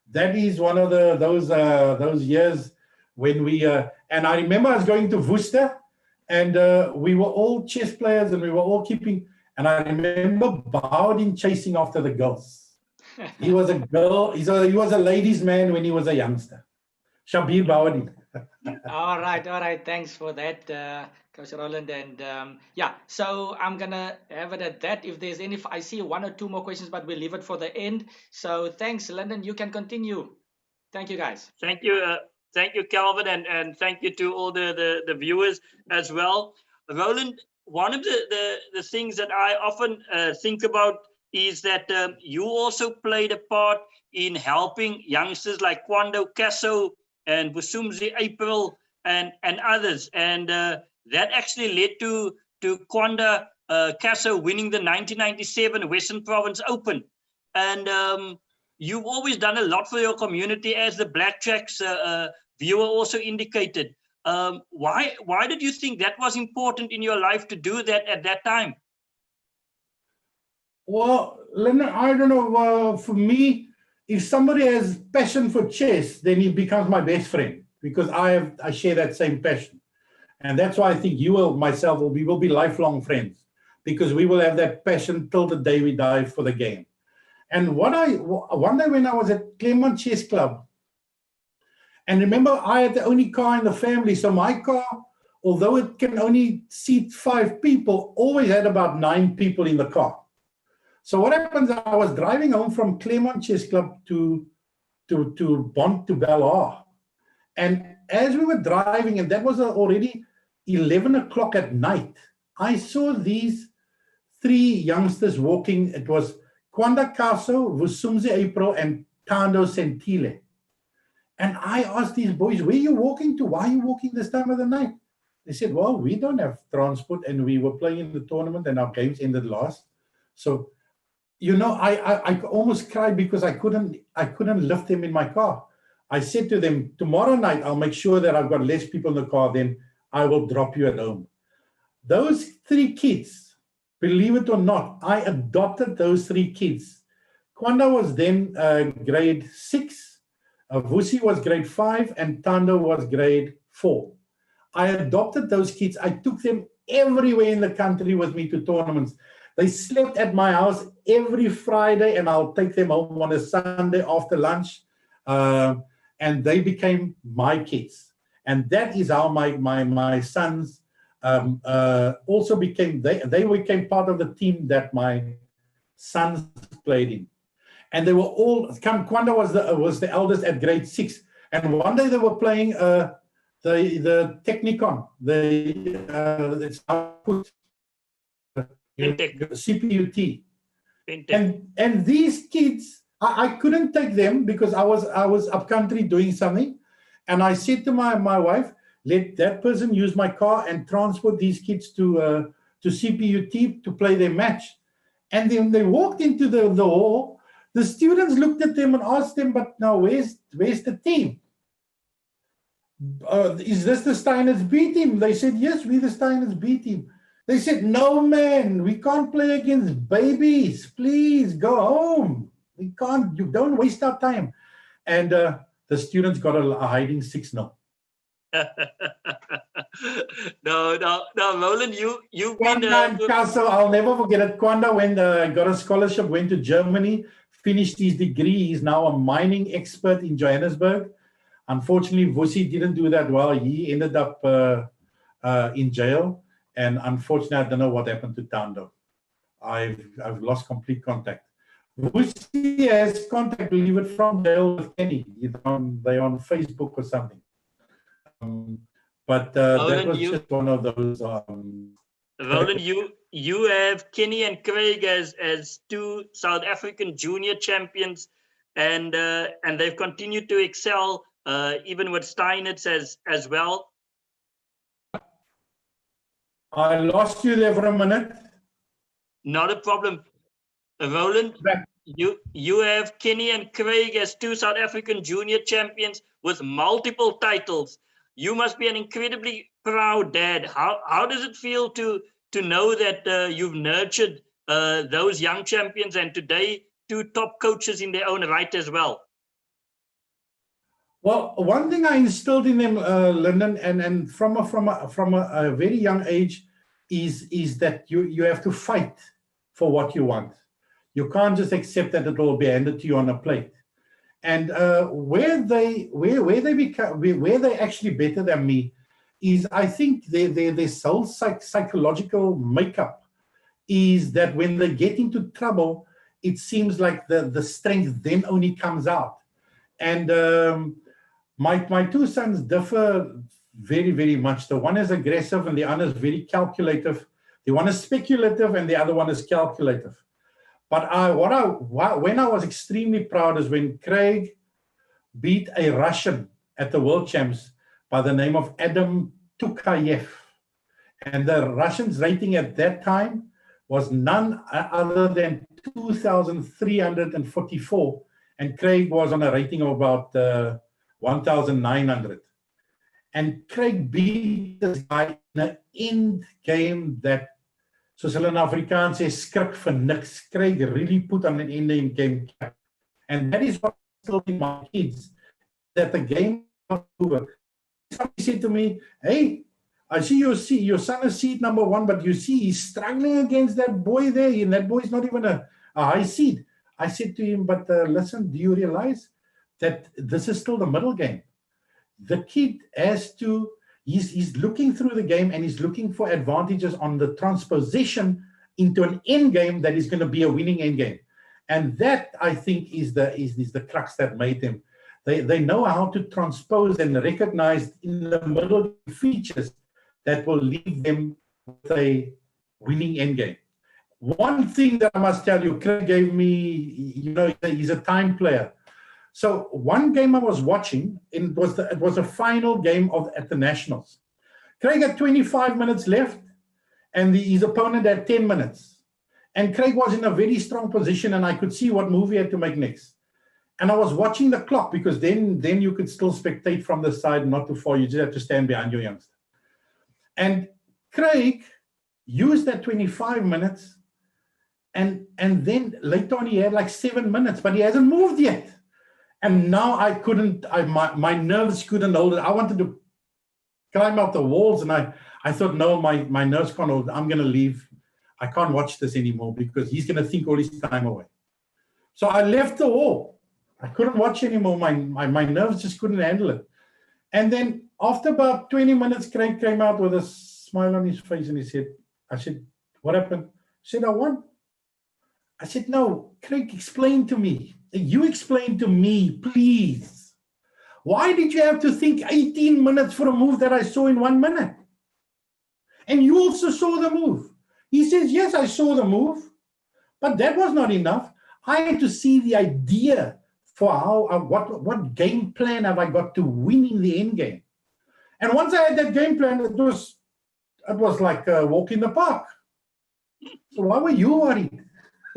That is one of those years when we, and I remember I was going to Worcester, and we were all chess players, and we were all keeping, and I remember Bowdin chasing after the girls. He was a girl, he was a ladies' man when he was a youngster. Shabir Bowdin. All right. Thanks for that, Coach Roland. And yeah, so I'm going to have it at that. If there's any, I see 1 or 2 more questions, but we'll leave it for the end. So thanks, Lyndon. You can continue. Thank you, guys. Thank you, Calvin, and thank you to all the viewers as well. Roland, one of the things that I often think about is that you also played a part in helping youngsters like Kwando Kasso and Busumzi April and others. And that actually led to Kwanda Kasso winning the 1997 Western Province Open. And you've always done a lot for your community, as the Blackjack's viewer also indicated. Why did you think that was important in your life to do that at that time? Well, Leonard, I don't know. For me, if somebody has passion for chess, then he becomes my best friend, because I share that same passion. And that's why I think you will, myself, we will be lifelong friends, because we will have that passion till the day we die for the game. And one day when I was at Claremont Chess Club, And remember, I had the only car in the family, so my car, although it can only seat 5 people, always had about 9 people in the car. So what happens, I was driving home from Claremont Chess Club to Bellagio. And as we were driving, and that was already 11 o'clock at night, I saw these 3 youngsters walking. It was Kwanda Kaso, Vusumze April, and Tando Sentile. And I asked these boys, where are you walking to? Why are you walking this time of the night? They said, well, we don't have transport, and we were playing in the tournament, and our games ended last. So, you know, I almost cried because I couldn't lift them in my car. I said to them, tomorrow night, I'll make sure that I've got less people in the car, then I will drop you at home. Those 3 kids, believe it or not, I adopted those 3 kids. Kwanda was then grade 6, Vusi was grade 5, and Tando was grade 4. I adopted those kids. I took them everywhere in the country with me to tournaments. They slept at my house every Friday, and I'll take them home on a Sunday after lunch. And they became my kids. And that is how my sons also became, they became part of the team that my sons played in. And they were all, Kwanda was the eldest at grade 6. And one day they were playing the Technicon, it's output, CPUT. And these kids, I couldn't take them because I was up country doing something. And I said to my wife, let that person use my car and transport these kids to CPUT to play their match. And then they walked into the hall. The students looked at them and asked them, but now where's the team? Is this the Steiners B team? They said, yes, we're the Steiners B team. They said, no, man, we can't play against babies. Please go home. We can't, you don't waste our time. And the students got a hiding 6-0. No, Roland, you've been... So I'll never forget it. Kwanda, when got a scholarship, went to Germany, finished his degree. He's now a mining expert in Johannesburg. Unfortunately, Vusi didn't do that well. He ended up in jail. And unfortunately, I don't know what happened to Tando. I've lost complete contact. Vusi has contact, believe it, from jail with Kenny. They're on Facebook or something. But that was just one of those. Roland, you have Kenny and Craig as 2 South African junior champions, and they've continued to excel even with Steinitz as well. I lost you there for a minute. Not a problem. Roland, you have Kenny and Craig as 2 South African junior champions with multiple titles. You must be an incredibly proud dad. How does it feel to know that you've nurtured those young champions and today 2 top coaches in their own right as well? Well, one thing I instilled in them, Lyndon, and from a very young age, is that you have to fight for what you want. You can't just accept that it will be handed to you on a plate. And where they actually better than me is, I think their whole psychological makeup is that when they get into trouble, it seems like the strength then only comes out. And my 2 sons differ very, very much. The one is aggressive and the other is very calculative. The one is speculative and the other one is calculative. But when I was extremely proud is when Craig beat a Russian at the World Champs by the name of Adam Tukayev. And the Russian's rating at that time was none other than 2,344. And Craig was on a rating of about 1,900. And Craig beat this guy in an end game that, soos hulle in Afrikaans sê, skrik vir niks. Craig really put on an end game. And that is what I told my kids, that the game was over. Somebody said to me, hey, I see your son is seed number 1, but you see he's struggling against that boy there, and that boy is not even a high seed. I said to him, but listen, do you realize that this is still the middle game? the kid has to, he's looking through the game and he's looking for advantages on the transposition into an end game that is going to be a winning end game. And that, I think, is the crux that made them. They know how to transpose and recognize in the middle features that will leave them with a winning end game. One thing that I must tell you, Craig gave me, he's a time player. So one game I was watching, it was a final game at the Nationals. Craig had 25 minutes left, and his opponent had 10 minutes. And Craig was in a very strong position, and I could see what move he had to make next. And I was watching the clock, because then you could still spectate from the side, not too far. You just have to stand behind your youngster. And Craig used that 25 minutes, and then later on he had like 7 minutes, but he hasn't moved yet. And now my nerves couldn't hold it. I wanted to climb out the walls, and I thought, no, my nerves can't hold it. I'm going to leave. I can't watch this anymore because he's going to think all his time away. So I left the wall. I couldn't watch anymore. My nerves just couldn't handle it. And then after about 20 minutes, Craig came out with a smile on his face, and I said, what happened? He said, I won. I said, no, Craig, explain to me. You explain to me, please. Why did you have to think 18 minutes for a move that I saw in 1 minute? And you also saw the move. He says, yes, I saw the move, but that was not enough. I had to see the idea for what game plan have I got to winning the end game. And once I had that game plan, it was like a walk in the park. So why were you worried?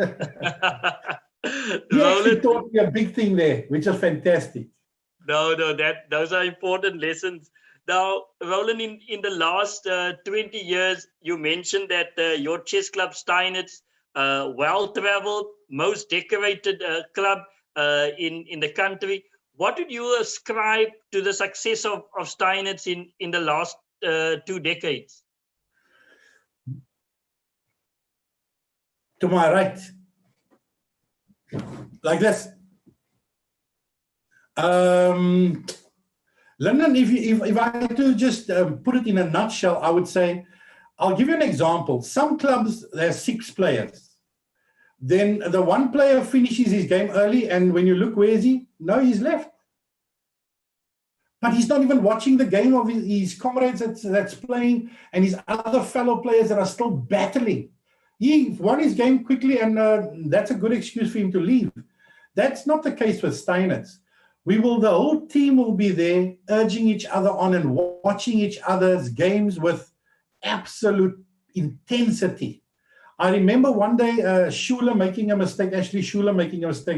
He actually taught me a big thing there, which is fantastic. No, those are important lessons. Now, Roland, in the last 20 years, you mentioned that your chess club, Steinitz, well-traveled, most decorated club in the country. What did you ascribe to the success of Steinitz in the last 2 decades? To my right. Like this. Lyndon, if I had to just put it in a nutshell, I would say, I'll give you an example. Some clubs, there are 6 players. Then the one player finishes his game early, and when you look, where is he? No, he's left. But he's not even watching the game of his comrades that's playing, and his other fellow players that are still battling. He won his game quickly, and that's a good excuse for him to leave. That's not the case with Steinitz. The whole team will be there, urging each other on and watching each other's games with absolute intensity. I remember one day Schuler making a mistake.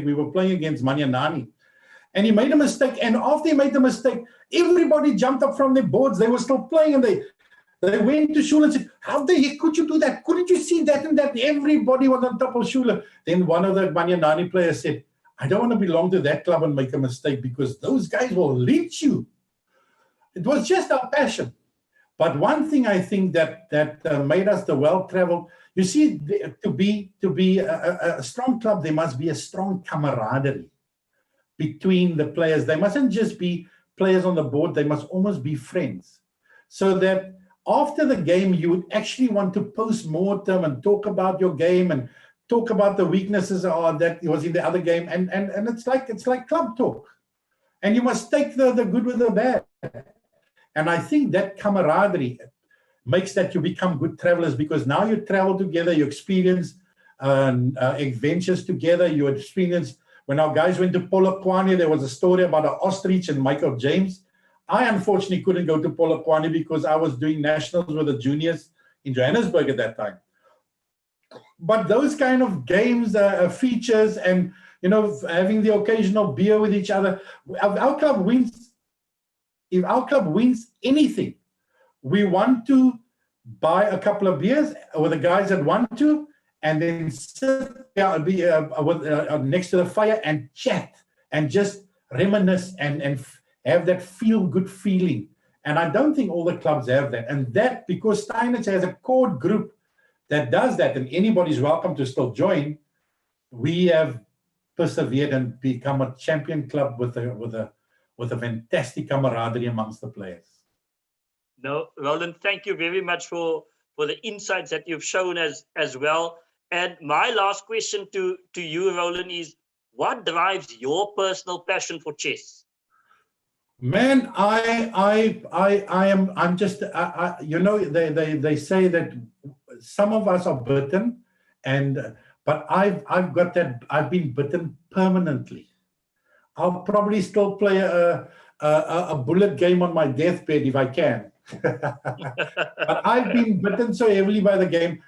We were playing against Manyanani, and he made a mistake. And after he made the mistake, everybody jumped up from their boards. They were still playing, and they went to Schuler and said, how the heck could you do that? Couldn't you see that and that? Everybody was on top of Schuler. Then one of the Manyanani players said, I don't want to belong to that club and make a mistake because those guys will lynch you. It was just our passion. But one thing I think that made us the well-traveled, you see, to be a strong club, there must be a strong camaraderie between the players. They mustn't just be players on the board. They must almost be friends. So that after the game, you would actually want to post-mortem and talk about your game and talk about the weaknesses that was in the other game. And it's like club talk. And you must take the good with the bad. And I think that camaraderie makes that you become good travelers, because now you travel together, you experience adventures together, you experience, when our guys went to Polokwane, there was a story about an ostrich and Michael James. I unfortunately couldn't go to Polokwane because I was doing nationals with the juniors in Johannesburg at that time. But those kind of games, features, and having the occasional beer with each other, our club wins. If our club wins anything, we want to buy a couple of beers with the guys that want to, and then sit next to the fire and chat and just reminisce and have that feel-good feeling. And I don't think all the clubs have that. And that, because Steinitz has a core group that does that, and anybody's welcome to still join, we have persevered and become a champion club with a with a fantastic camaraderie amongst the players. No, Roland, thank you very much for the insights that you've shown as well. And my last question to you, Roland, is what drives your personal passion for chess? Man, I'm just, you know, they say that some of us are bitten, but I've got that, I've been bitten permanently. I'll probably still play a bullet game on my deathbed if I can. But I've been bitten so heavily by the game.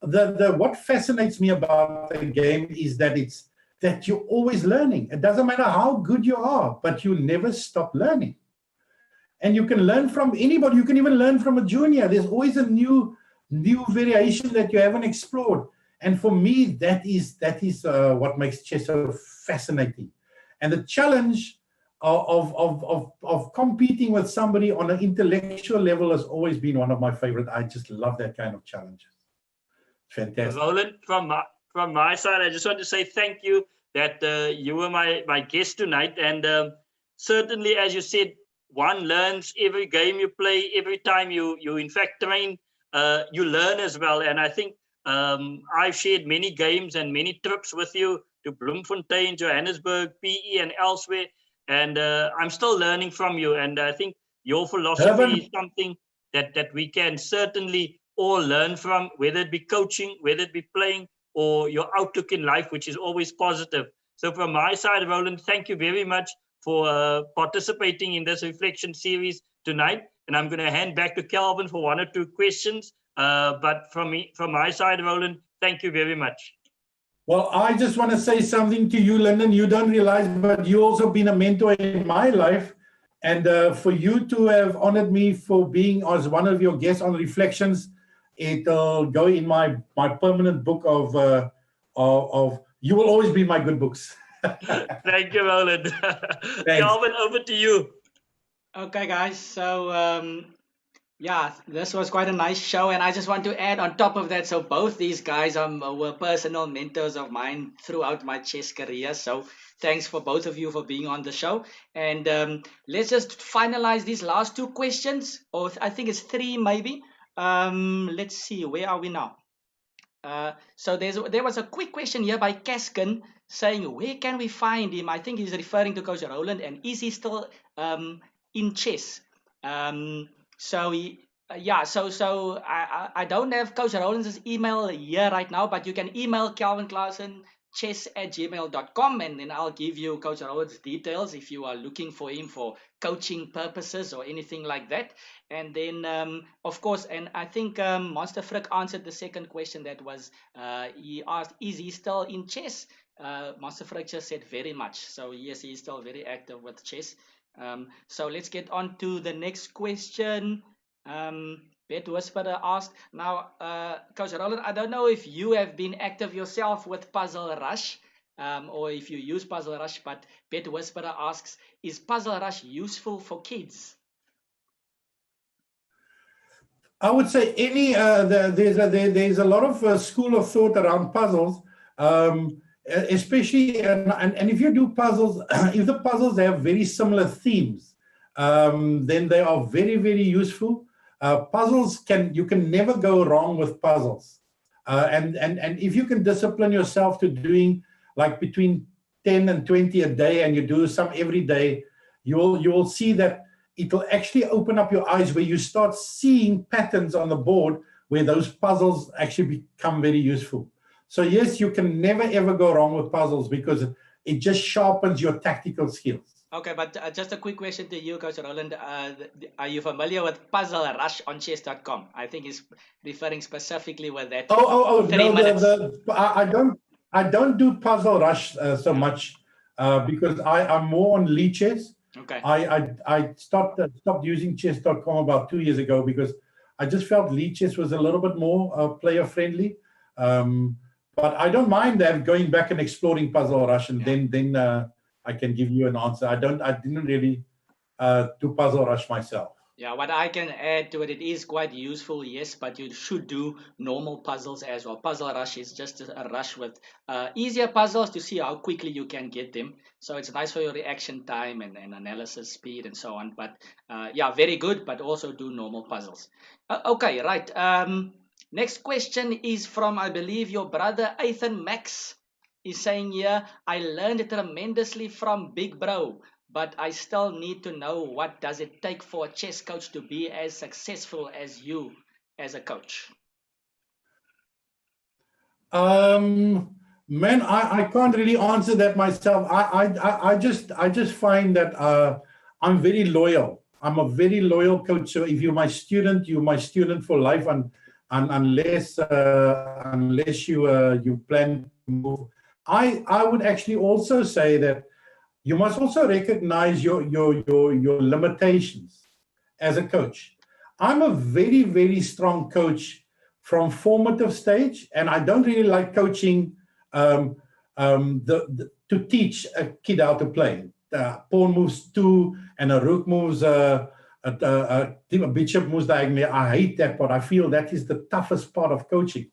What fascinates me about the game is that you're always learning. It doesn't matter how good you are, but you never stop learning. And you can learn from anybody. You can even learn from a junior. There's always a new variation that you haven't explored. And for me, that is what makes chess so fascinating. And the challenge of competing with somebody on an intellectual level has always been one of my favorite. I just love that kind of challenges. Fantastic. Roland, from my side, I just want to say thank you that you were my guest tonight. And certainly, as you said, one learns every game you play, every time you in fact train, you learn as well. And I think I've shared many games and many trips with you to Bloemfontein, Johannesburg, PE, and elsewhere. And I'm still learning from you. And I think your philosophy is something that we can certainly all learn from, whether it be coaching, whether it be playing, or your outlook in life, which is always positive. So from my side, Roland, thank you very much for participating in this reflection series tonight. And I'm going to hand back to Kelvin for one or two questions. But from my side, Roland, thank you very much. Well, I just want to say something to you, Lyndon. You don't realize, but you've also been a mentor in my life. And for you to have honored me for being as one of your guests on Reflections, it'll go in my permanent book of you will always be my good books. Thank you, Roland. Kelvin, over to you. Okay, guys. So, yeah, this was quite a nice show. And I just want to add on top of that, so both these guys were personal mentors of mine throughout my chess career. So thanks for both of you for being on the show. And let's just finalize these last two questions, or I think it's three maybe. Let's see, where are we now? So there was a quick question here by Kaskin saying, where can we find him? I think he's referring to Coach Roland, and is he still in chess? So I don't have Coach Roland's email here right now, but you can email Kelvin Clausen, chess@gmail.com, and then I'll give you Coach Roland's details if you are looking for him for coaching purposes or anything like that. And then, of course, and I think Monster Frick answered the second question that was, he asked, is he still in chess? Monster Frick just said very much. So yes, he's still very active with chess. So let's get on to the next question. Bet Whisperer asked, now, Coach Roland, I don't know if you have been active yourself with Puzzle Rush, or if you use Puzzle Rush, but Bet Whisperer asks, is Puzzle Rush useful for kids? I would say there's a lot of school of thought around puzzles, especially, and if you do puzzles, if the puzzles have very similar themes, then they are very, very useful. Puzzles you can never go wrong with puzzles. And if you can discipline yourself to doing like between 10 and 20 a day, and you do some every day, you will see that it will actually open up your eyes where you start seeing patterns on the board where those puzzles actually become very useful. So yes, you can never ever go wrong with puzzles because it just sharpens your tactical skills. Okay, but just a quick question to you, Coach Roland. Are you familiar with Puzzle Rush on chess.com? I think he's referring specifically with that. Oh, 3 no, minutes. I don't do Puzzle Rush so much because I'm more on Lee Chess. Okay. I stopped using chess.com about 2 years ago because I just felt Lee Chess was a little bit more player friendly. But I don't mind that going back and exploring Puzzle Rush, and then I can give you an answer. I didn't really do Puzzle Rush myself. Yeah, what I can add to it, it is quite useful, yes, but you should do normal puzzles as well. Puzzle rush is just a rush with easier puzzles to see how quickly you can get them. So it's nice for your reaction time and analysis speed and so on. But yeah, very good, but also do normal puzzles. Okay, right. Next question is from, I believe, your brother, Ethan Max. Is saying here, I learned tremendously from Big Bro, but I still need to know, what does it take for a chess coach to be as successful as you as a coach? Man, I can't really answer that myself. I just find that I'm very loyal. I'm a very loyal coach. So if you're my student, you're my student for life, and unless you plan to move. I would actually also say that you must also recognize your limitations as a coach. I'm a very, very strong coach from formative stage, and I don't really like coaching to teach a kid how to play. Pawn moves 2 and a rook moves a bishop moves diagonally. I hate that part. I feel that is the toughest part of coaching,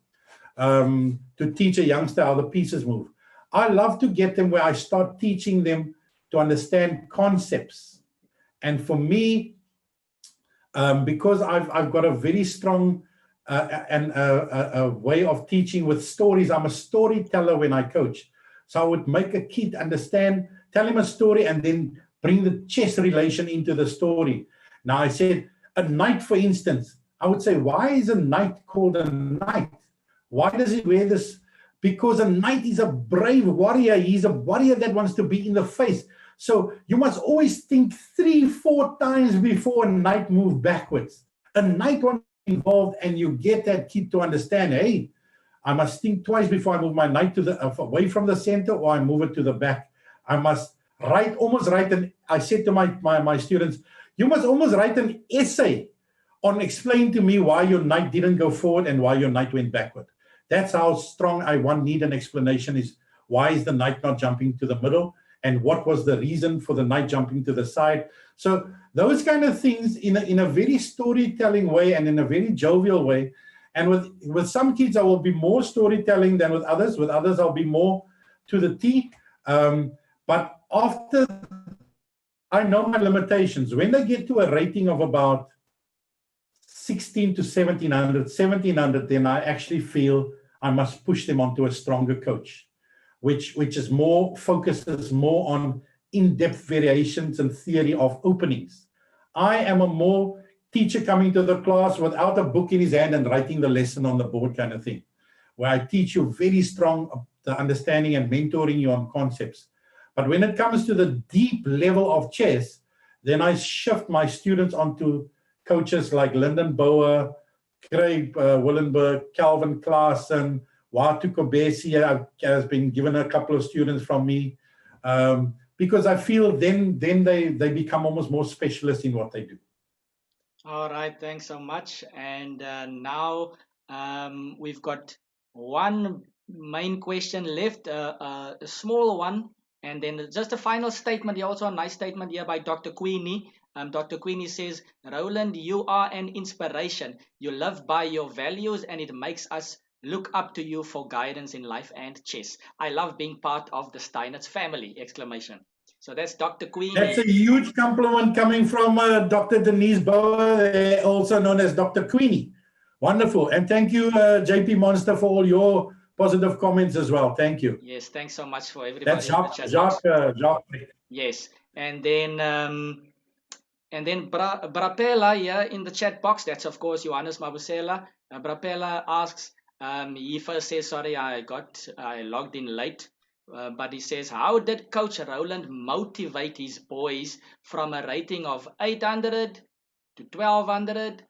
to teach a youngster how the pieces move. I love to get them where I start teaching them to understand concepts. And for me, because I've got a very strong a way of teaching with stories. I'm a storyteller when I coach. So I would make a kid understand, tell him a story, and then bring the chess relation into the story. Now, I said, a knight, for instance, I would say, why is a knight called a knight? Why does he wear this? Because a knight is a brave warrior. He's a warrior that wants to be in the face. So you must always think 3-4 times before a knight moves backwards. A knight wants to be involved, and you get that kid to understand, hey, I must think twice before I move my knight to the away from the center, or I move it to the back. I must almost write an, I said to my students, you must almost write an essay on explain to me why your knight didn't go forward and why your knight went backward. That's how strong I need an explanation, is why is the knight not jumping to the middle, and what was the reason for the knight jumping to the side. So those kind of things in a very storytelling way and in a very jovial way. And with some kids, I will be more storytelling than with others. With others, I'll be more to the T. But after, I know my limitations. When they get to a rating of about 16 to 1700, then I actually feel I must push them onto a stronger coach, which is more, focuses more on in-depth variations and theory of openings. I am a more teacher coming to the class without a book in his hand and writing the lesson on the board kind of thing, where I teach you very strong the understanding and mentoring you on concepts. But when it comes to the deep level of chess, then I shift my students onto coaches like Dr.Bouah, Craig Willenberg, Calvin Klaassen, Watu Kobesi has been given a couple of students from me, because I feel then they become almost more specialists in what they do. All right, thanks so much. And now we've got one main question left, a small one, and then just a final statement. Also a nice statement here by Dr. Queenie. Dr. Queenie says, Roland, you are an inspiration. You live by your values, and it makes us look up to you for guidance in life and chess. I love being part of the Steinitz family! Exclamation. So that's Dr. Queenie. That's a huge compliment coming from Dr. Denise Bouah, also known as Dr. Queenie. Wonderful. And thank you, JP Monster, for all your positive comments as well. Thank you. Yes, thanks so much for everybody. That's Jacques. Yes. And then Brapela here in the chat box, that's of course Johannes Mabusela. Brapela asks, he first says, sorry, I logged in late. But he says, how did Coach Roland motivate his boys from a rating of 800 to 1200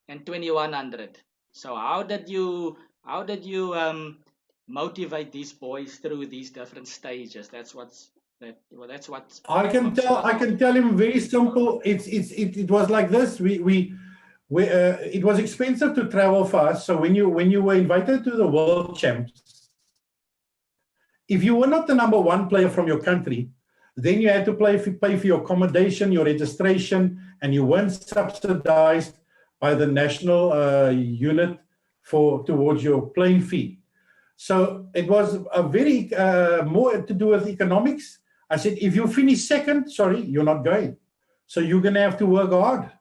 and 2100? So how did you motivate these boys through these different stages? That's what I can tell him very simple. It was like this. It was expensive to travel for us. So when you were invited to the World Champs, if you were not the #1 player from your country, Then you had to pay for your accommodation, your registration, and you weren't subsidized by the national unit towards your plane fee. So it was a very more to do with economics. I said, if you finish second, sorry, you're not going. So you're going to have to work hard.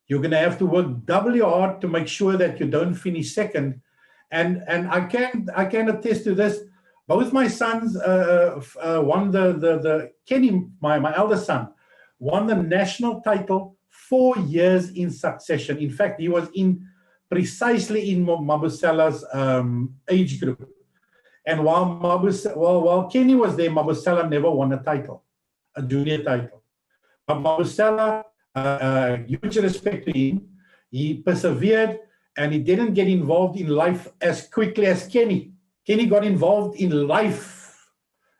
You're going to have to work doubly hard to make sure that you don't finish second. And I can attest to this. Both my sons won the Kenny, my eldest son, won the national title 4 years in succession. In fact, he was precisely in Mabusela's age group. And while Kenny was there, Mabusela never won a title, a junior title. But Mabusela, huge respect to him, he persevered and he didn't get involved in life as quickly as Kenny. Kenny got involved in life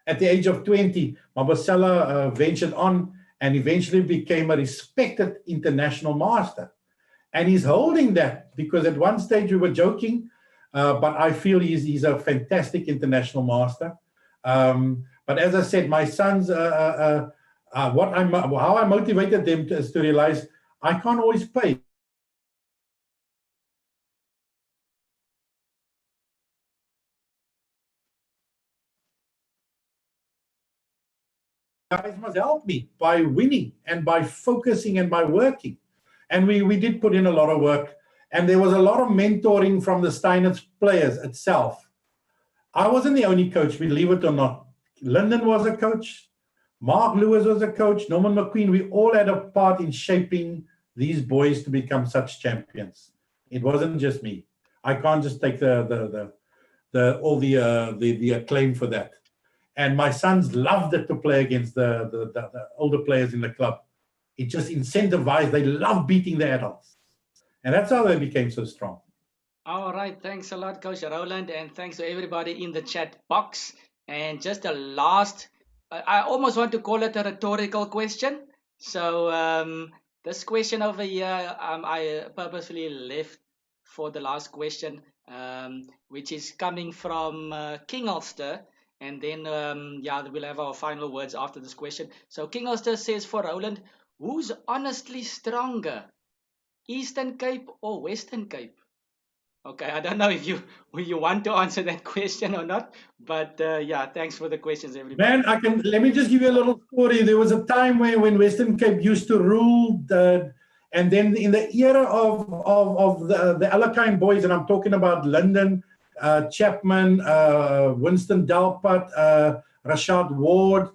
at the age of 20. Mabusela ventured on and eventually became a respected international master. And he's holding that because at one stage we were joking, but I feel he's a fantastic international master. But as I said, my sons, how I motivated them is to realize I can't always play. Guys must help me by winning and by focusing and by working. And we did put in a lot of work. And there was a lot of mentoring from the Steinitz players itself. I wasn't the only coach, believe it or not. Lyndon was a coach. Mark Lewis was a coach. Norman McQueen. We all had a part in shaping these boys to become such champions. It wasn't just me. I can't just take all the acclaim for that. And my sons loved it to play against the older players in the club. It just incentivized. They love beating the adults. And that's how they became so strong. All right. Thanks a lot, Coach Roland. And thanks to everybody in the chat box. And just a last, I almost want to call it a rhetorical question. So this question over here, I purposefully left for the last question, which is coming from King Ulster. And then, we'll have our final words after this question. So King Ulster says for Roland, who's honestly stronger, Eastern Cape or Western Cape? Okay, I don't know if you want to answer that question or not, but thanks for the questions, everybody. Man, let me just give you a little story. There was a time when Western Cape used to rule, and then in the era of the Alakine boys, and I'm talking about London, Chapman, Winston Delpit, Rashad Ward,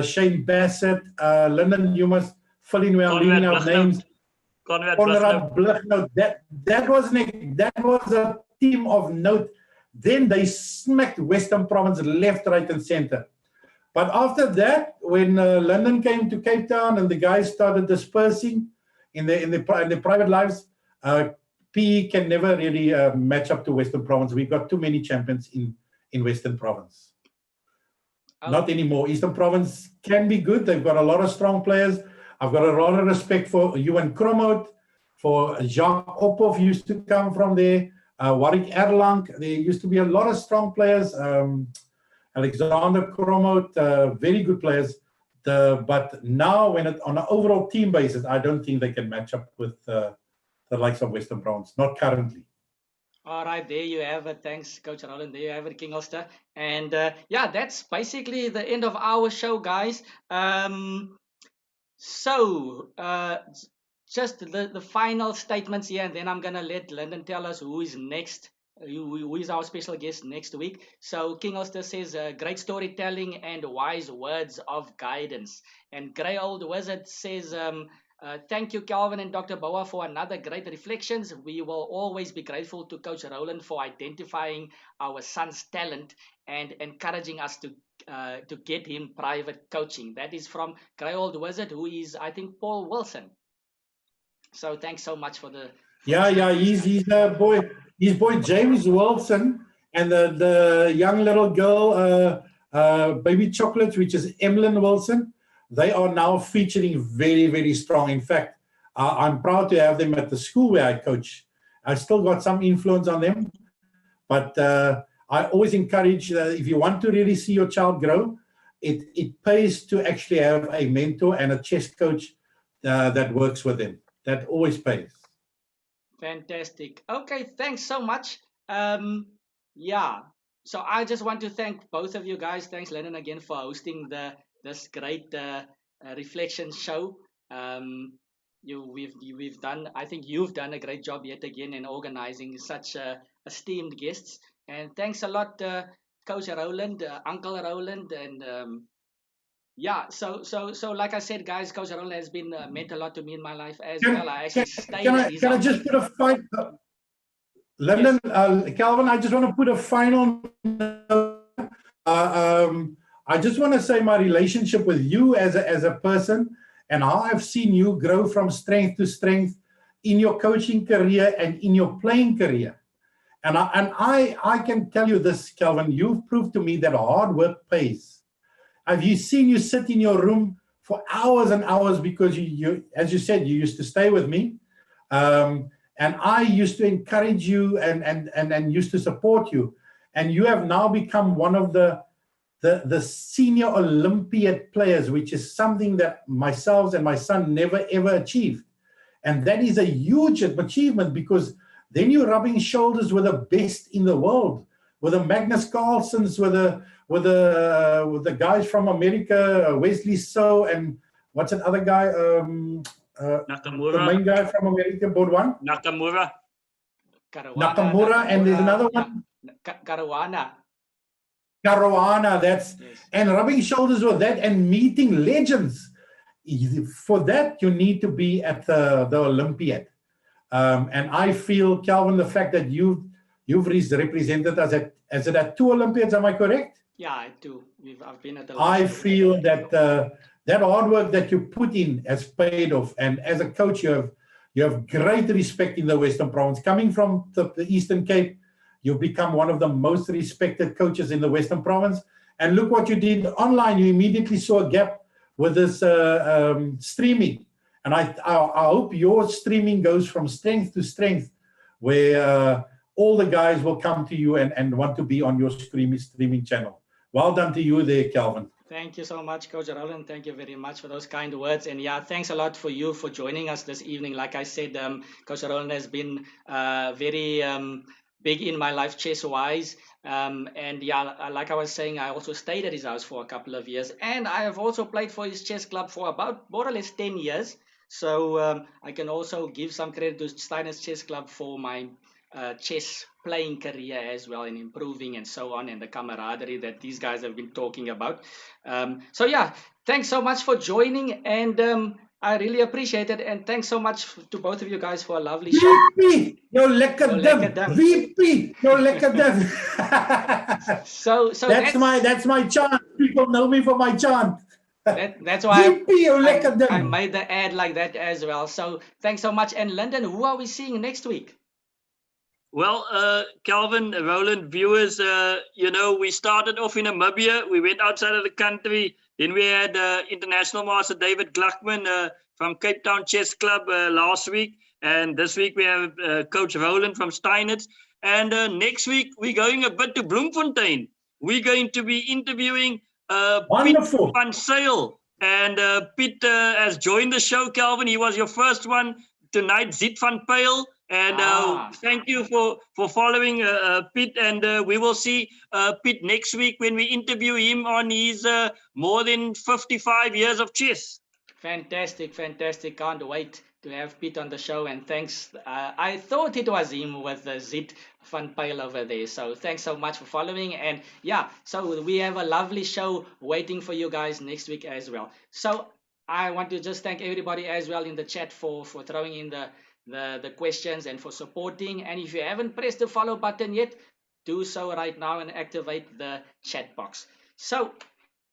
Shane Bassett, Lyndon, you must fill in where I'm leaving out names. Conrad Bluchnow. That was a team of note. Then they smacked Western Province left, right, and center. But after that, when London came to Cape Town and the guys started dispersing in their private lives, PE can never really match up to Western Province. We've got too many champions in Western Province. Not anymore. Eastern Province can be good. They've got a lot of strong players. I've got a lot of respect for Ewan Kromhout, for Jacques Opphoff used to come from there, Warwick Erlang. There used to be a lot of strong players. Alexander Kromhout, very good players. But now, on an overall team basis, I don't think they can match up with the likes of Western Province. Not currently. All right, there you have it. Thanks, Coach Roland. There you have it, King Ulster. And that's basically the end of our show, guys. So, just the final statements here, and then I'm going to let Lyndon tell us who is next, who is our special guest next week. So, King Ulster says, great storytelling and wise words of guidance. And Grey Old Wizard says, thank you, Calvin and Dr. Bouah, for another great reflections. We will always be grateful to Coach Roland for identifying our son's talent and encouraging us to get him private coaching. That is from Grey Old Wizard, who is, I think, Paul Wilson. So thanks so much for the... He's boy. His boy James Wilson and the young little girl, Baby Chocolates, which is Emlyn Wilson. They are now featuring very, very strong. In fact, I'm proud to have them at the school where I coach. I still got some influence on them, but I always encourage if you want to really see your child grow, it pays to actually have a mentor and a chess coach that works with them. That always pays. Fantastic. Okay, thanks so much. Yeah. So I just want to thank both of you guys. Thanks, Lennon, again for hosting this great reflection show. We've done. I think you've done a great job yet again in organizing such esteemed guests. And thanks a lot, Coach Roland, Uncle Roland, and yeah. So like I said, guys, Coach Roland has been meant a lot to me in my life as well. I actually stayed at his Can I house. just put a final, London, Calvin, I just want to put a final I just want to say my relationship with you as a person and how I've seen you grow from strength to strength in your coaching career and in your playing career. And I can tell you this, Calvin, you've proved to me that hard work pays. Have you seen you sit in your room for hours and hours because you as you said, you used to stay with me. And I used to encourage you and used to support you. And you have now become one of the senior Olympiad players, which is something that myself and my son never, ever achieved. And that is a huge achievement because then you're rubbing shoulders with the best in the world, with the Magnus Carlsens, with the guys from America, Wesley So, and what's that other guy? Nakamura. The main guy from America, board one? Nakamura. Nakamura, and there's another one. Caruana, that's yes. And rubbing shoulders with that and meeting legends. For that, you need to be at the Olympiad. And I feel, Calvin, the fact that you've represented us at 2 Olympiads, am I correct? Yeah, I do. I've been at the I feel that that hard work that you put in has paid off. And as a coach, you have great respect in the Western Province. Coming from the Eastern Cape, you've become one of the most respected coaches in the Western Province. And look what you did online. You immediately saw a gap with this streaming. And I hope your streaming goes from strength to strength, where all the guys will come to you and want to be on your streaming channel. Well done to you there, Calvin. Thank you so much, Coach Roland. Thank you very much for those kind words. And yeah, thanks a lot for you for joining us this evening. Like I said, Coach Roland has been very big in my life chess-wise. And yeah, like I was saying, I also stayed at his house for a couple of years. And I have also played for his chess club for about more or less 10 years. So I can also give some credit to Steiner's Chess Club for my chess playing career as well, and improving and so on, and the camaraderie that these guys have been talking about. So yeah, thanks so much for joining, and I really appreciate it. And thanks so much to both of you guys for a lovely show. VP, yo lekker ding. VP, yo lekker ding. So that's my chant. People know me for my chant. That's why I made the ad like that as well. So thanks so much. And London, who are we seeing next week? Well, Calvin, Roland, viewers, we started off in Namibia. We went outside of the country. Then we had International Master David Gluckman from Cape Town Chess Club last week. And this week we have Coach Roland from Steinitz. And next week we're going a bit to Bloemfontein. We're going to be interviewing Wonderful. Piet van Zyl. And Piet has joined the show, Calvin. He was your first one tonight, Zit van Pyl. And thank you for following Piet. And we will see Piet next week when we interview him on his more than 55 years of chess. Fantastic. Can't wait to have Piet on the show. And thanks. I thought it was him with the Zit van Pyl over there. So thanks so much for following. And yeah, so we have a lovely show waiting for you guys next week as well. So I want to just thank everybody as well in the chat for throwing in the questions and for supporting. And if you haven't pressed the follow button yet, do so right now and activate the chat box. So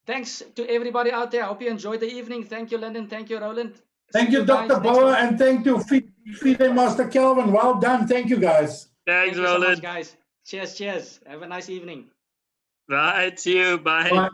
thanks to everybody out there. I hope you enjoyed the evening. Thank you, Lyndon. Thank you, Roland. Thank you, Dr. Bouah, and thank you, FIDE Master Calvin. Well done. Thank you, guys. Thanks, Roland. So much, guys. Cheers. Have a nice evening. Right. See you. Bye. Bye.